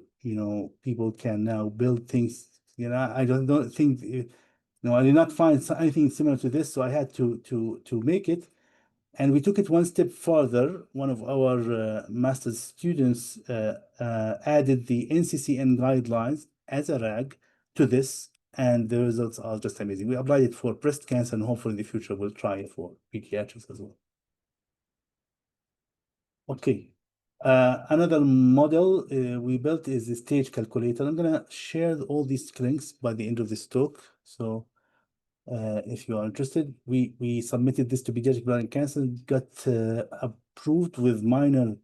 People can now build things. I don't think, I did not find anything similar to this, so I had to make it. And we took it one step further. One of our master's students added the NCCN guidelines as a RAG to this, and the results are just amazing. We applied it for breast cancer, and hopefully in the future we'll try it for pediatrics as well. Okay. Another model we built is the stage calculator. I'm gonna share all these links by the end of this talk. So if you are interested, we submitted this to pediatric bladder cancer, got approved with minor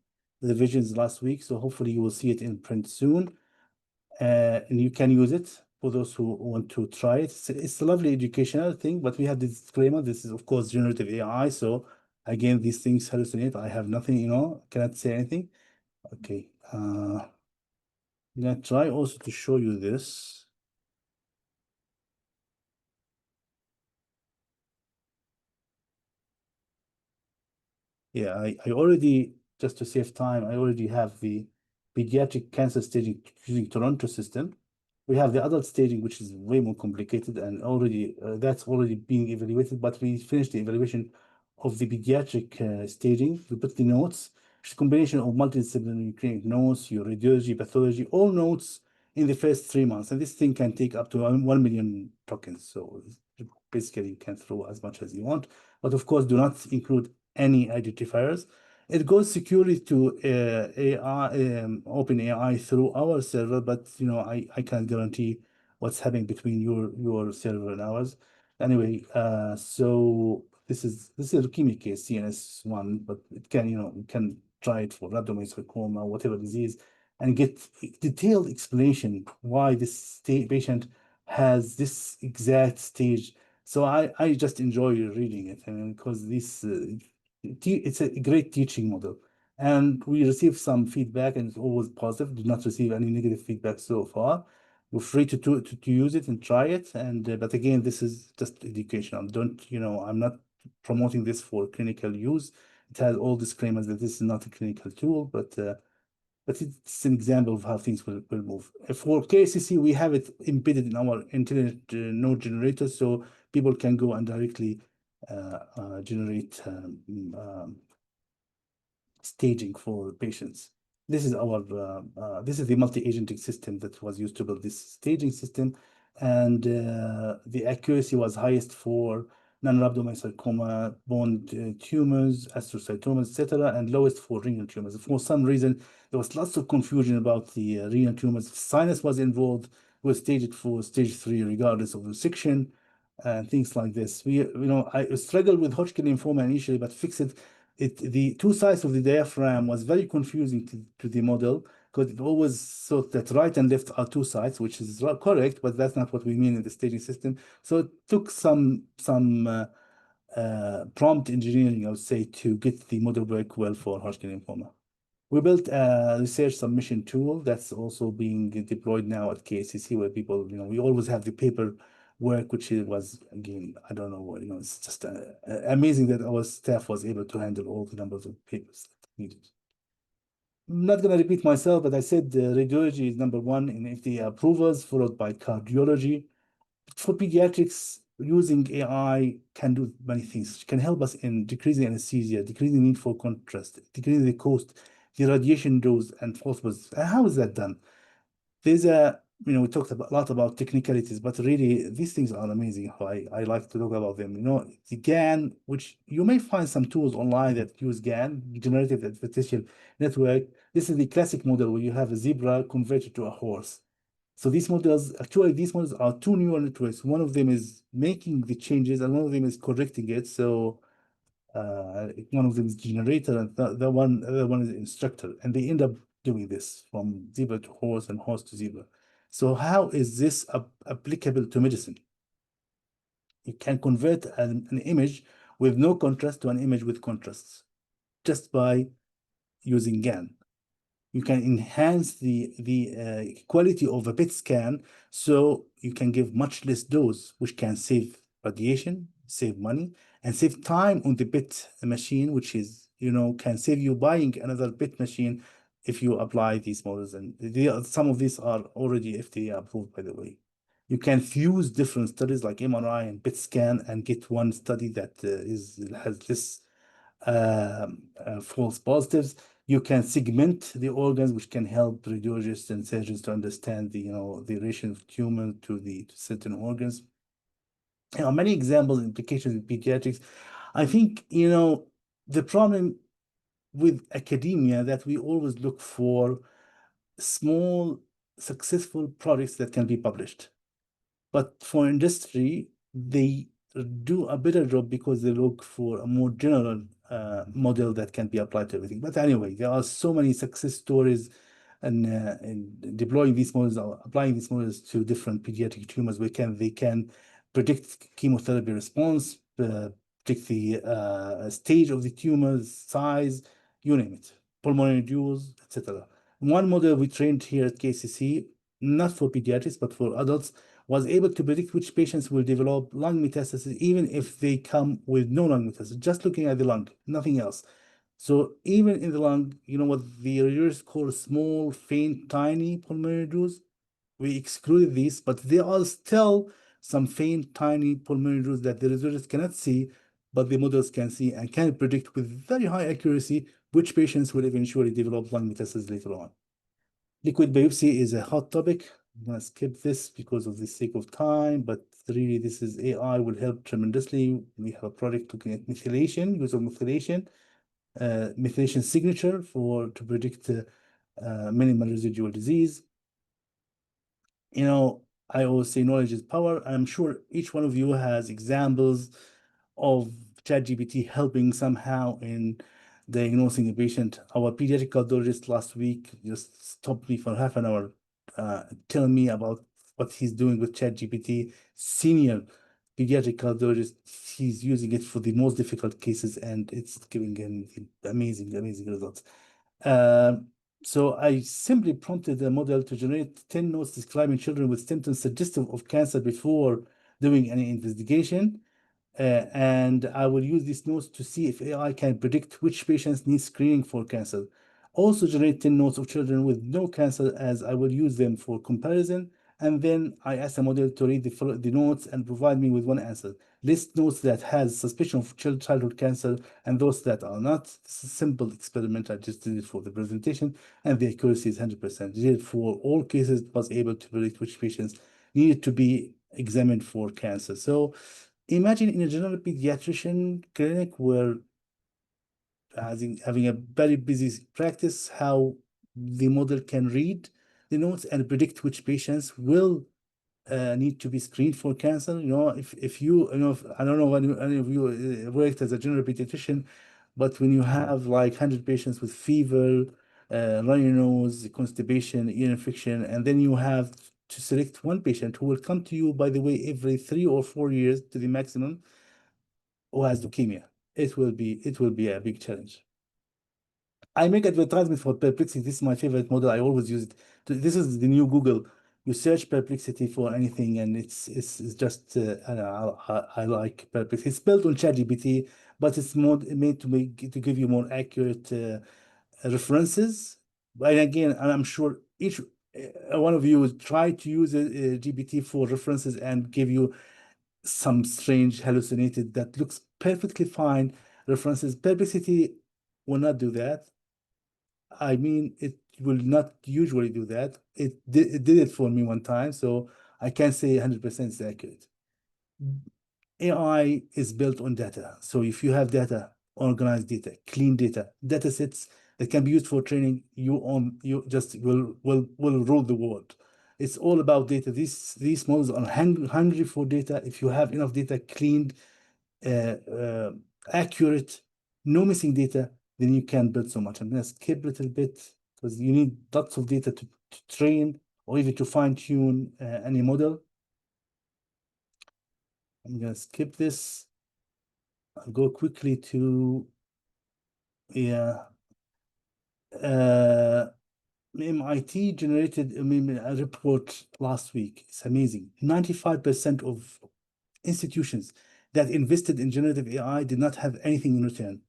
revisions last week. So hopefully you will see it in print soon, and you can use it for those who want to try it. It's a lovely educational thing, but we have this disclaimer. This is of course generative AI. So again, these things hallucinate. I have nothing, cannot say anything. Okay. I'm gonna try also to show you this. Yeah, I already, just to save time, I already have the pediatric cancer staging using Toronto system. We have the adult staging, which is way more complicated, and already that's already being evaluated. But we finished the evaluation of the pediatric staging. We put the notes, which is a combination of multidisciplinary clinic notes, your radiology, pathology, all notes in the first 3 months. And this thing can take up to 1 million tokens. So basically, you can throw as much as you want. But of course, do not include any identifiers. It goes securely to AI, OpenAI through our server, but I can't guarantee what's happening between your server and ours. Anyway, so this is a leukemia case, CNS1, but it can you can try it for rhabdomyosarcoma, whatever disease, and get detailed explanation why this patient has this exact stage. So I just enjoy reading it, and because it's a great teaching model. And we received some feedback, and it's always positive. Did not receive any negative feedback so far. We're free to use it and try it. And but again, this is just educational. Don't I'm not promoting this for clinical use. It has all disclaimers that this is not a clinical tool, but it's an example of how things will move. For KCC, we have it embedded in our intelligent node generator, so people can go and directly generate staging for patients. This is the multi-agentic system that was used to build this staging system, and the accuracy was highest for non-rhabdomyosarcoma, bone tumors, astrocytomas, etc., and lowest for renal tumors. For some reason, there was lots of confusion about the renal tumors. If sinus was involved, we staged for stage 3, regardless of the section, and things like this. I struggled with Hodgkin lymphoma initially, but fixed it. The two sides of the diaphragm was very confusing to the model because it always thought that right and left are two sides, which is correct, but that's not what we mean in the staging system. So it took some prompt engineering, I would say, to get the model work well for Hodgkin lymphoma. We built a research submission tool that's also being deployed now at KCC, where people, we always have the paper work, which was, again, I don't know, it's just amazing that our staff was able to handle all the numbers of papers that needed. I'm not going to repeat myself, but I said radiology is number one in FDA approvals, followed by cardiology. For pediatrics, using AI can do many things. It can help us in decreasing anesthesia, decreasing the need for contrast, decreasing the cost, the radiation dose, and false positives. How is that done? There's we talked a lot about technicalities, but really these things are amazing. How I like to talk about them. The GAN, which you may find some tools online that use GAN, generative artificial network. This is the classic model where you have a zebra converted to a horse. So these models are two neural networks. One of them is making the changes, and one of them is correcting it. So one of them is generator, and the other one is instructor, and they end up doing this from zebra to horse and horse to zebra. So how is this applicable to medicine? You can convert an image with no contrast to an image with contrasts just by using GAN. You can enhance the quality of a PET scan, so you can give much less dose, which can save radiation, save money, and save time on the PET machine, which is, can save you buying another PET machine if you apply these models. And some of these are already FDA approved, by the way. You can fuse different studies like MRI and PET scan and get one study that has this false positives. You can segment the organs, which can help radiologists and surgeons to understand the relation of tumor to certain organs. Many examples and implications in pediatrics. I think the problem with academia that we always look for small successful projects that can be published. But for industry, they do a better job because they look for a more general model that can be applied to everything. But anyway, there are so many success stories in deploying these models or applying these models to different pediatric tumors where they can predict chemotherapy response, predict the stage of the tumor, size, you name it, pulmonary nodules, etc. One model we trained here at KCC, not for pediatrics, but for adults, was able to predict which patients will develop lung metastasis, even if they come with no lung metastasis, just looking at the lung, nothing else. So even in the lung, you know what the reviewers call small, faint, tiny pulmonary nodules? We excluded these, but there are still some faint, tiny pulmonary nodules that the reviewers cannot see, but the models can see and can predict with very high accuracy which patients will eventually develop lung metastasis later on. Liquid biopsy is a hot topic. I'm gonna skip this because of the sake of time, but really this is AI will help tremendously. We have a project looking at methylation, use of methylation signature to predict minimal residual disease. I always say knowledge is power. I'm sure each one of you has examples of ChatGPT helping somehow in diagnosing a patient. Our pediatric cardiologist last week just stopped me for half an hour, telling me about what he's doing with ChatGPT. Senior pediatric cardiologist, he's using it for the most difficult cases, and it's giving him amazing, amazing results. So I simply prompted the model to generate 10 notes describing children with symptoms suggestive of cancer before doing any investigation. And I will use these notes to see if AI can predict which patients need screening for cancer. Also generate 10 notes of children with no cancer, as I will use them for comparison. And then I ask the model to read the notes and provide me with one answer. List notes that has suspicion of childhood cancer and those that are not. This is a simple experiment. I just did it for the presentation, and the accuracy is 100%. Did it for all cases, was able to predict which patients needed to be examined for cancer. So imagine in a general pediatrician clinic where having a very busy practice, how the model can read the notes and predict which patients will need to be screened for cancer. If I don't know when any of you worked as a general pediatrician, but when you have like 100 patients with fever, runny nose, constipation, ear infection, and then you have to select one patient who will come to you, by the way, every 3 or 4 years to the maximum, who has leukemia. It will be a big challenge. I make advertisement for Perplexity. This is my favorite model. I always use it. This is the new Google. You search Perplexity for anything, and it's just I like Perplexity. It's built on ChatGPT, but it's more made to give you more accurate references. But again, and I'm sure each one of you will try to use GPT for references and give you some strange hallucinated that looks perfectly fine references. Perplexity will not do that. I mean, it will not usually do that. It did it for me one time, so I can't say 100% it's accurate. AI is built on data. So if you have data, organized data, clean data sets that can be used for training, you just will rule the world. It's all about data. These models are hungry for data. If you have enough data, cleaned, uh, uh, accurate, no missing data, then you can build so much. I'm gonna skip a little bit because you need lots of data to train or even to fine tune any model. I'm gonna skip this. I'll go quickly to, yeah, uh, MIT generated, I mean, a report last week. It's amazing. 95% of institutions that invested in generative AI did not have anything in return.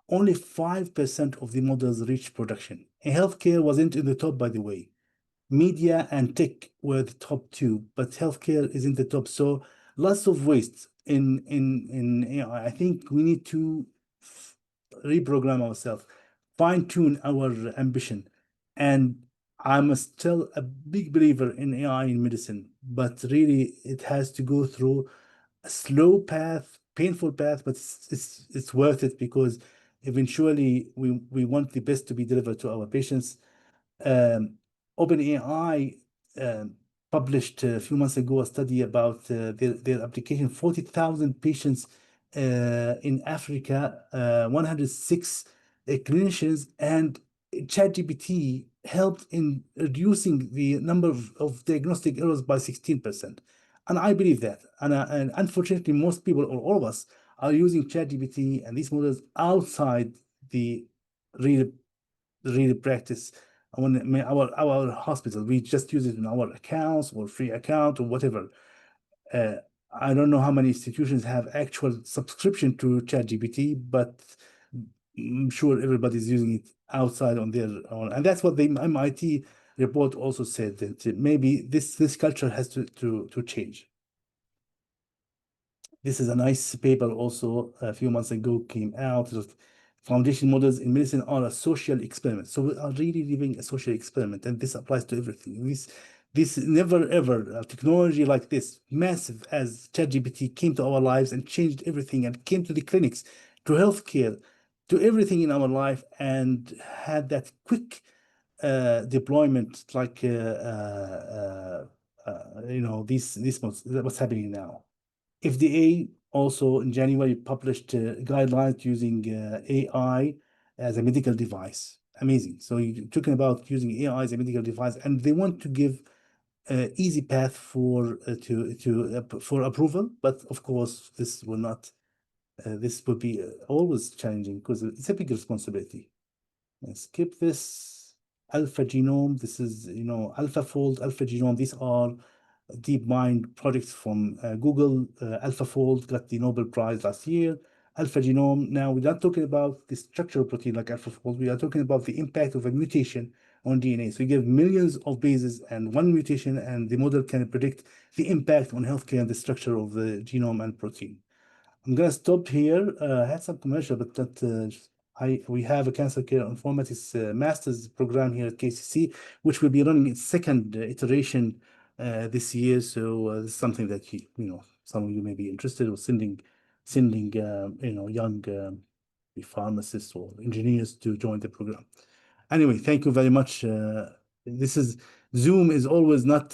Only 5% of the models reached production. And healthcare wasn't in the top, by the way. Media and tech were the top two, but healthcare is in the top. So lots of waste in AI. I think we need to reprogram ourselves, fine tune our ambition. And I'm still a big believer in AI in medicine, but really it has to go through a slow path, painful path, but it's worth it because eventually we want the best to be delivered to our patients. um, OpenAI um, published a few months ago a study about their application, 40,000 patients in Africa, 106 clinicians, and ChatGPT helped in reducing the number of diagnostic errors by 16%. And I believe that. And unfortunately, most people, or all of us, are using ChatGPT and these models outside the real practice. Our hospital, we just use it in our accounts or free account or whatever. Uh, I don't know how many institutions have actual subscription to ChatGPT, but I'm sure everybody's using it outside on their own. And that's what the MIT report also said, that maybe this culture has to change. This is a nice paper also a few months ago came out. Foundation models in medicine are a social experiment. So we are really living a social experiment, and this applies to everything. This never ever technology like this, massive as ChatGPT, came to our lives and changed everything, and came to the clinics, to healthcare, to everything in our life, and had that quick deployment, like these what's happening now. FDA also in January published guidelines using AI as a medical device. Amazing. So you're talking about using AI as a medical device, and they want to give easy path for approval. But of course, this will not. This will be always challenging because it's a big responsibility. Skip this. Alpha Genome. This is, AlphaFold, Alpha Genome. These are DeepMind projects from Google. AlphaFold got the Nobel Prize last year. Alpha Genome. Now we're not talking about the structural protein like AlphaFold. We are talking about the impact of a mutation on DNA. So you give millions of bases and one mutation, and the model can predict the impact on healthcare and the structure of the genome and protein. I'm gonna stop here. I had some commercial, but that we have a cancer care informatics master's program here at KCC, which will be running its second iteration this year. So this is something that some of you may be interested in sending young pharmacists or engineers to join the program. Anyway, thank you very much. This is Zoom is always not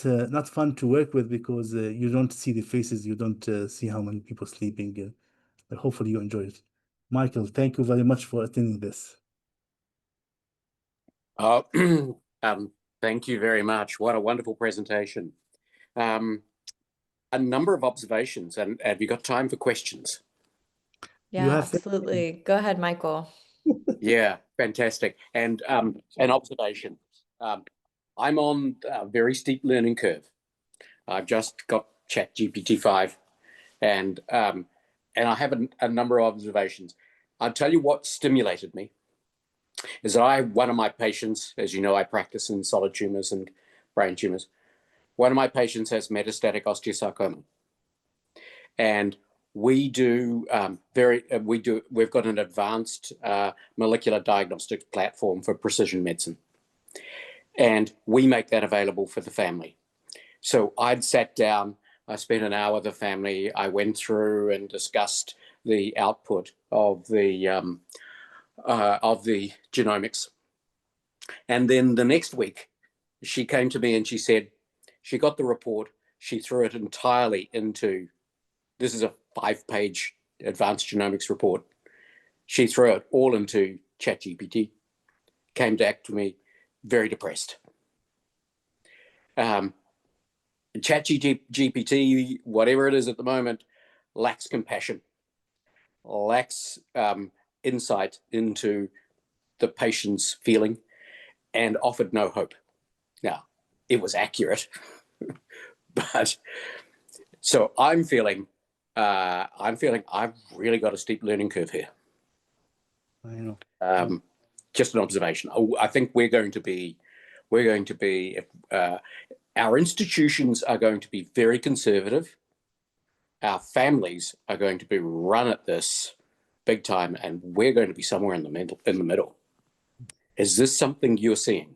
fun to work with because you don't see the faces, you don't see how many people sleeping. But hopefully you enjoy it. Michael, thank you very much for attending this. Uh, thank you very much. What a wonderful presentation. A number of observations, and have you got time for questions? Yeah, have absolutely. Go ahead, Michael. Yeah, fantastic. And an observation. I'm on a very steep learning curve. I've just got ChatGPT 5, and I have a number of observations. I'll tell you what stimulated me. is that one of my patients, as you know, I practice in solid tumors and brain tumors. One of my patients has metastatic osteosarcoma, and we've got an advanced molecular diagnostics platform for precision medicine, and we make that available for the family. So I'd sat down, I spent an hour with the family, I went through and discussed the output of the genomics. And then the next week, she came to me and she said, she got the report, she threw it entirely into, this is a 5-page advanced genomics report. She threw it all into ChatGPT, came back to me very depressed. ChatGPT, whatever it is at the moment, lacks compassion, lacks insight into the patient's feeling, and offered no hope. Now, it was accurate, but so I'm feeling I've really got a steep learning curve here. I know. Just an observation. I think we're going to be our institutions are going to be very conservative. Our families are going to be run at this big time, and we're going to be somewhere in the middle. Is this something you're seeing?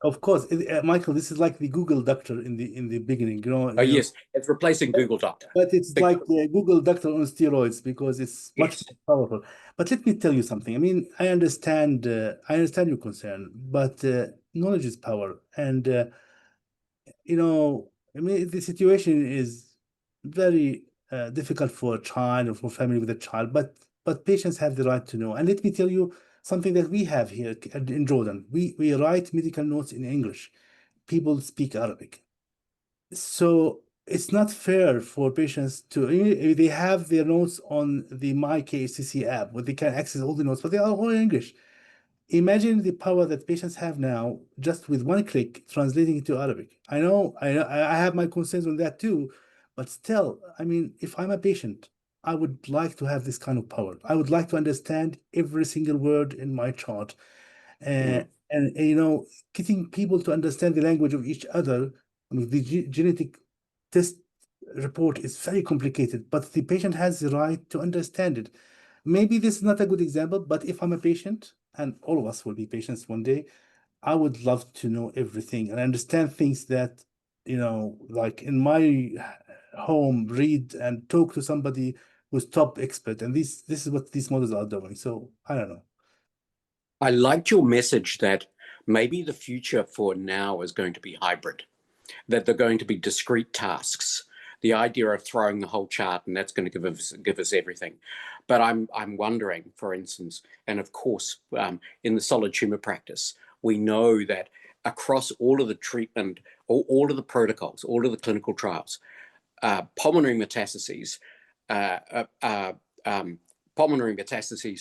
Of course, Michael, this is like the Google Doctor in the beginning, Oh, yes, it's replacing Google Doctor. But it's like Google Doctor on steroids because it's much more powerful. But let me tell you something. I mean, I understand your concern, but knowledge is power, and I mean, the situation is very difficult for a child or for family with a child, but patients have the right to know. And let me tell you something that we have here in Jordan. We write medical notes in English. People speak Arabic. So it's not fair for patients to, they have their notes on the MyKCC app where they can access all the notes, but they are all in English. Imagine the power that patients have now just with one click translating into Arabic. I know I have my concerns on that too, but still, I mean, if I'm a patient, I would like to have this kind of power. I would like to understand every single word in my chart. And getting people to understand the language of each other. I mean, the genetic test report is very complicated, but the patient has the right to understand it. Maybe this is not a good example, but if I'm a patient, and all of us will be patients one day, I would love to know everything and understand things that, like in my home, read and talk to somebody who's top expert. And this is what these models are doing. So I don't know. I liked your message that maybe the future for now is going to be hybrid, that they're going to be discrete tasks. The idea of throwing the whole chart and that's going to give us everything. But I'm wondering, for instance, and of course, in the solid tumor practice, we know that across all of the treatment, all of the protocols, all of the clinical trials, pulmonary metastases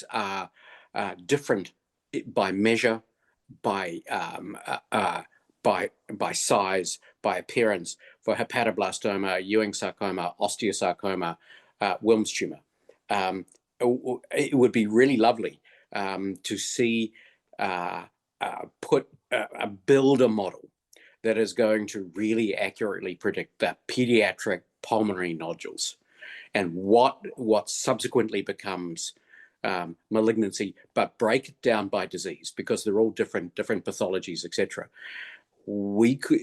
are different by measure, by size, by appearance. For hepatoblastoma, Ewing sarcoma, osteosarcoma, Wilms tumor, it would be really lovely to see build a model that is going to really accurately predict the pediatric pulmonary nodules and what subsequently becomes malignancy, but break it down by disease because they're all different pathologies, etc. We could,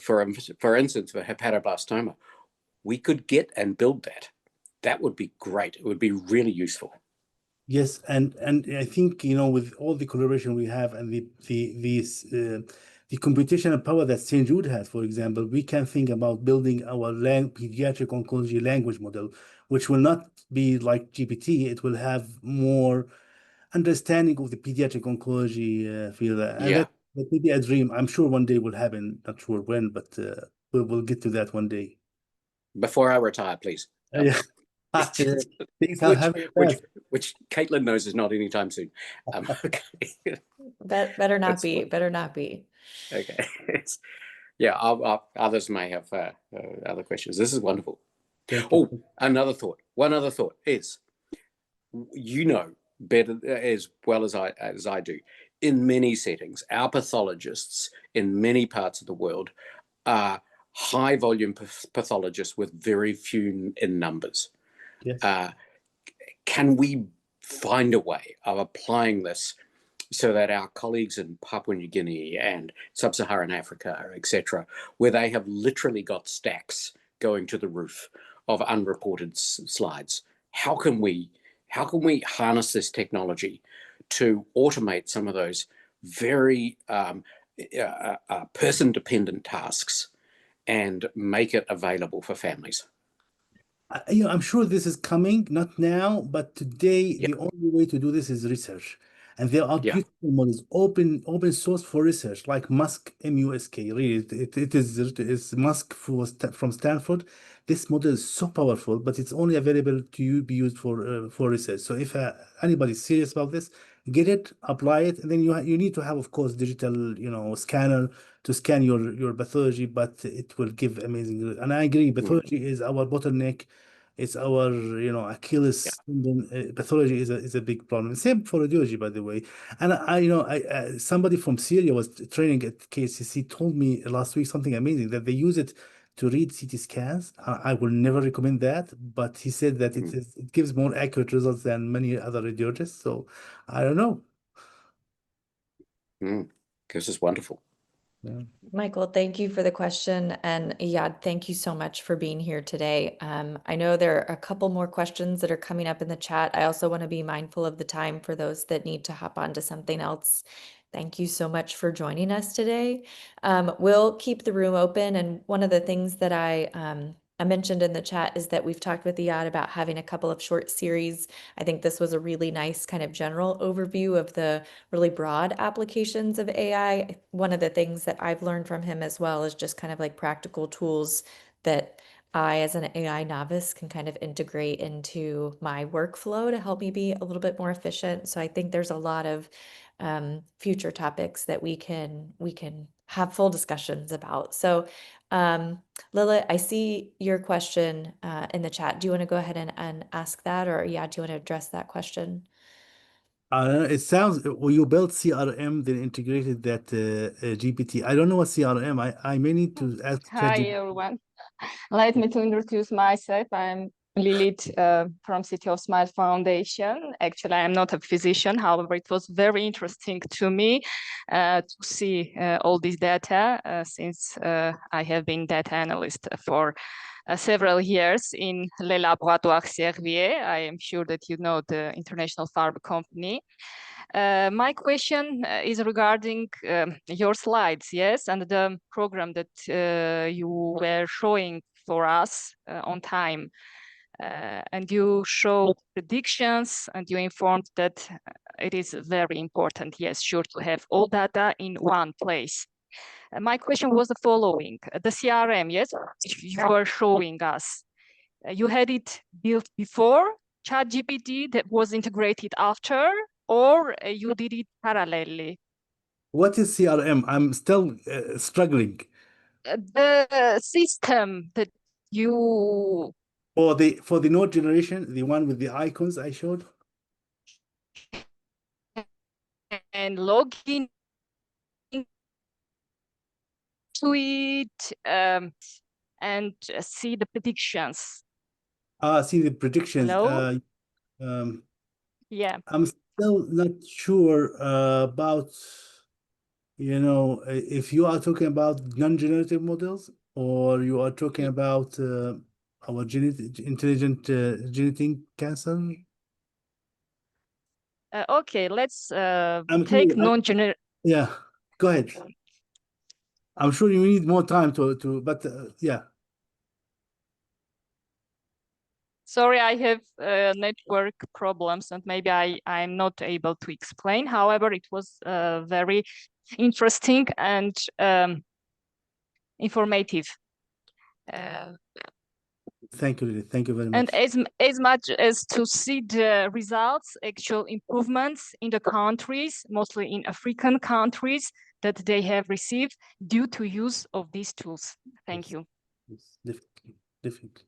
for instance, for hepatoblastoma, we could get and build that. That would be great. It would be really useful. Yes, and I think with all the collaboration we have and the computational power that St. Jude has, for example, we can think about building our pediatric oncology language model, which will not be like GPT. It will have more understanding of the pediatric oncology field, and that may be a dream. I'm sure one day will happen. Not sure when, but we'll get to that one day. Before I retire, please. Yeah. Which Caitlin knows is not anytime soon. Better not be. Better not be. Okay. Yeah, others may have other questions. This is wonderful. Oh, another thought. One other thought is, better as well as I do, in many settings, our pathologists in many parts of the world are high volume pathologists with very few in numbers. Yes. Can we find a way of applying this so that our colleagues in Papua New Guinea and Sub-Saharan Africa, etc., where they have literally got stacks going to the roof of unreported slides, how can we harness this technology to automate some of those very person-dependent tasks and make it available for families? I'm sure this is coming, not now, but today Yeah. the only way to do this is research. And there are Yeah. beautiful models, open source for research, like Musk, M-U-S-K. Really, it's Musk from Stanford. This model is so powerful, but it's only available to be used for research. So if anybody's serious about this, get it, apply it, and then you need to have, of course, digital, scanner to scan your pathology, but it will give amazing. And I agree, pathology is our bottleneck. It's our, Achilles tendon. Pathology is a big problem. Same for radiology, by the way. And somebody from Syria was training at KCC told me last week something amazing, that they use it to read CT scans. I will never recommend that, but he said that it gives more accurate results than many other radiologists. So I don't know. This is wonderful. Yeah. Michael, thank you for the question. And Iyad, thank you so much for being here today. I know there are a couple more questions that are coming up in the chat. I also want to be mindful of the time for those that need to hop on to something else. Thank you so much for joining us today. We'll keep the room open. And one of the things that I mentioned in the chat is that we've talked with Iyad about having a couple of short series. I think this was a really nice kind of general overview of the really broad applications of AI. One of the things that I've learned from him as well is just kind of like practical tools that I, as an AI novice, can kind of integrate into my workflow to help me be a little bit more efficient. So I think there's a lot of future topics that we can have full discussions about. So Lilith, I see your question in the chat. Do you want to go ahead and ask that, or yeah, do you want to address that question? It sounds, well, you built CRM, then integrated that GPT. I don't know what CRM. I may need to ask Hi, ChatGPT. everyone. Let me to introduce myself. I'm Lilith from City of Smile Foundation. Actually, I'm not a physician. However, it was very interesting to me to see all this data since I have been data analyst for several years in Les Laboratoires Servier. I am sure that you know the international pharma company. My question is regarding your slides, yes, and the program that you were showing for us on time. And you showed predictions and you informed that it is very important, yes, sure, to have all data in one place. My question was the following. The CRM, yes, you were showing us. You had it built before ChatGPT that was integrated after, or you did it parallelly? What is CRM? I'm still struggling. The system that you For the node generation, the one with the icons I showed. and log in to it and see the predictions. See the predictions. Hello? Yeah. I'm still not sure about, if you are talking about non-generative models, or you are talking about our intelligent genetic cancer. Okay, let's I'm take clear. non-generative. Yeah, go ahead. I'm sure you need more time but yeah. Sorry, I have network problems and maybe I'm not able to explain. However, it was very interesting and informative. Thank you, Lily. Thank you very much. And as much as to see the results, actual improvements in the countries, mostly in African countries, that they have received due to use of these tools. Thank you. Yes, definitely.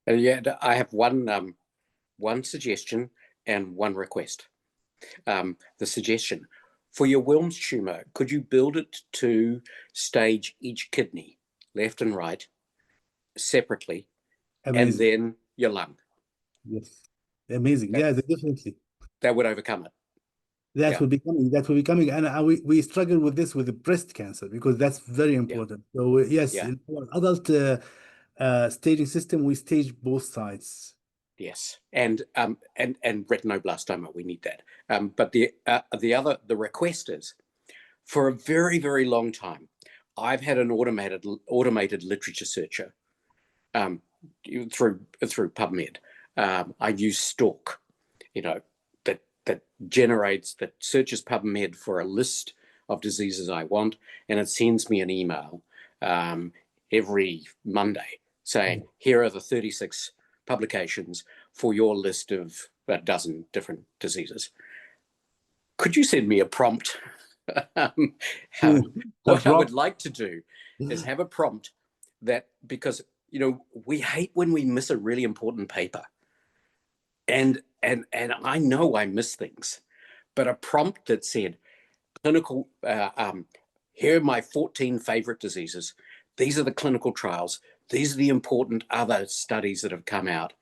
Yeah, I have one suggestion. and one request. The suggestion for your Wilms tumor, could you build it to stage each kidney, left and right, separately, Amazing. and then your lung? Yes. Amazing. Yeah, definitely. That would overcome it. That Yeah. will be coming. That will be coming. And we struggle with this with the breast cancer because that's very important. So yes, Yeah. in our adult staging system, we stage both sides. Yes, and retinoblastoma, we need that. But the request is, for a very, very long time, I've had an automated literature searcher through PubMed. I use Stork, that searches PubMed for a list of diseases I want, and it sends me an email every Monday saying, here are the 36 publications for your list of a dozen different diseases. Could you send me a prompt? What I would like to do is have a prompt that, because we hate when we miss a really important paper, and I know I miss things, but a prompt that said clinical, here are my 14 favorite diseases, these are the clinical trials, these are the important other studies that have come out,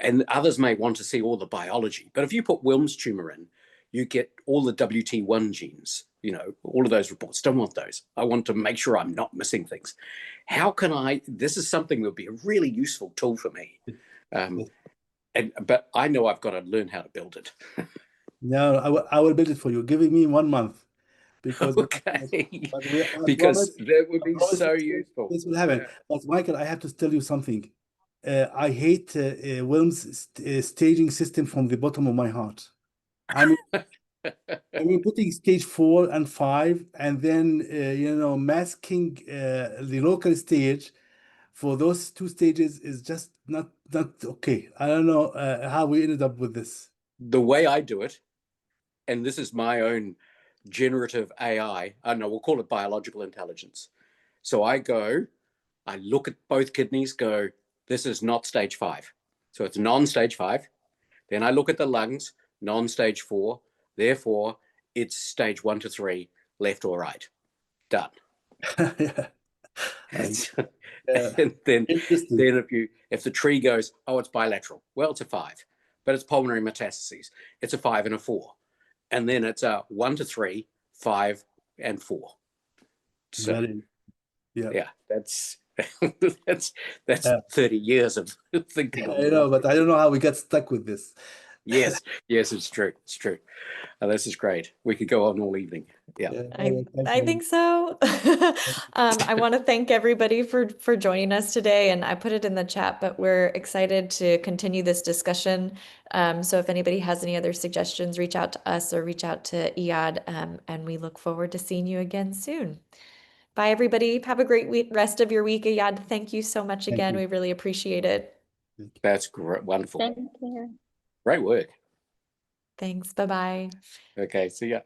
and others may want to see all the biology. But if you put Wilms tumor in, you get all the WT1 genes, all of those reports. Don't want those. I want to make sure I'm not missing things. How can this is something that would be a really useful tool for me. But I know I've got to learn how to build it. No, I will build it for you. Give me 1 month. Because because that would be so useful. This will happen. But Michael, I have to tell you something. I hate Wilms' staging system from the bottom of my heart. I mean, putting stage 4 and 5, and then masking the local stage for those 2 stages is just not okay. I don't know how we ended up with this. The way I do it, and this is my own generative AI, we'll call it biological intelligence. So I look at both kidneys, this is not stage 5. So it's non-stage 5. Then I look at the lungs, non-stage 4. Therefore, it's stage 1 to 3, left or right. Done. And then if the tree goes, it's bilateral, well, it's a 5, but it's pulmonary metastases. It's a 5 and a 4. And then it's a 1 to 3, 5 and 4. So yeah, that's 30 years of thinking. I know, but I don't know how we got stuck with this. Yes, it's true. It's true. This is great. We could go on all evening. Yeah. I think so. I want to thank everybody for joining us today, and I put it in the chat, but we're excited to continue this discussion. So if anybody has any other suggestions, reach out to us or reach out to Iyad, and we look forward to seeing you again soon. Bye, everybody. Have a great rest of your week. Iyad, thank you so much again. We really appreciate it. That's great. Wonderful. Thank you. Great work. Thanks. Bye-bye. Okay, see ya.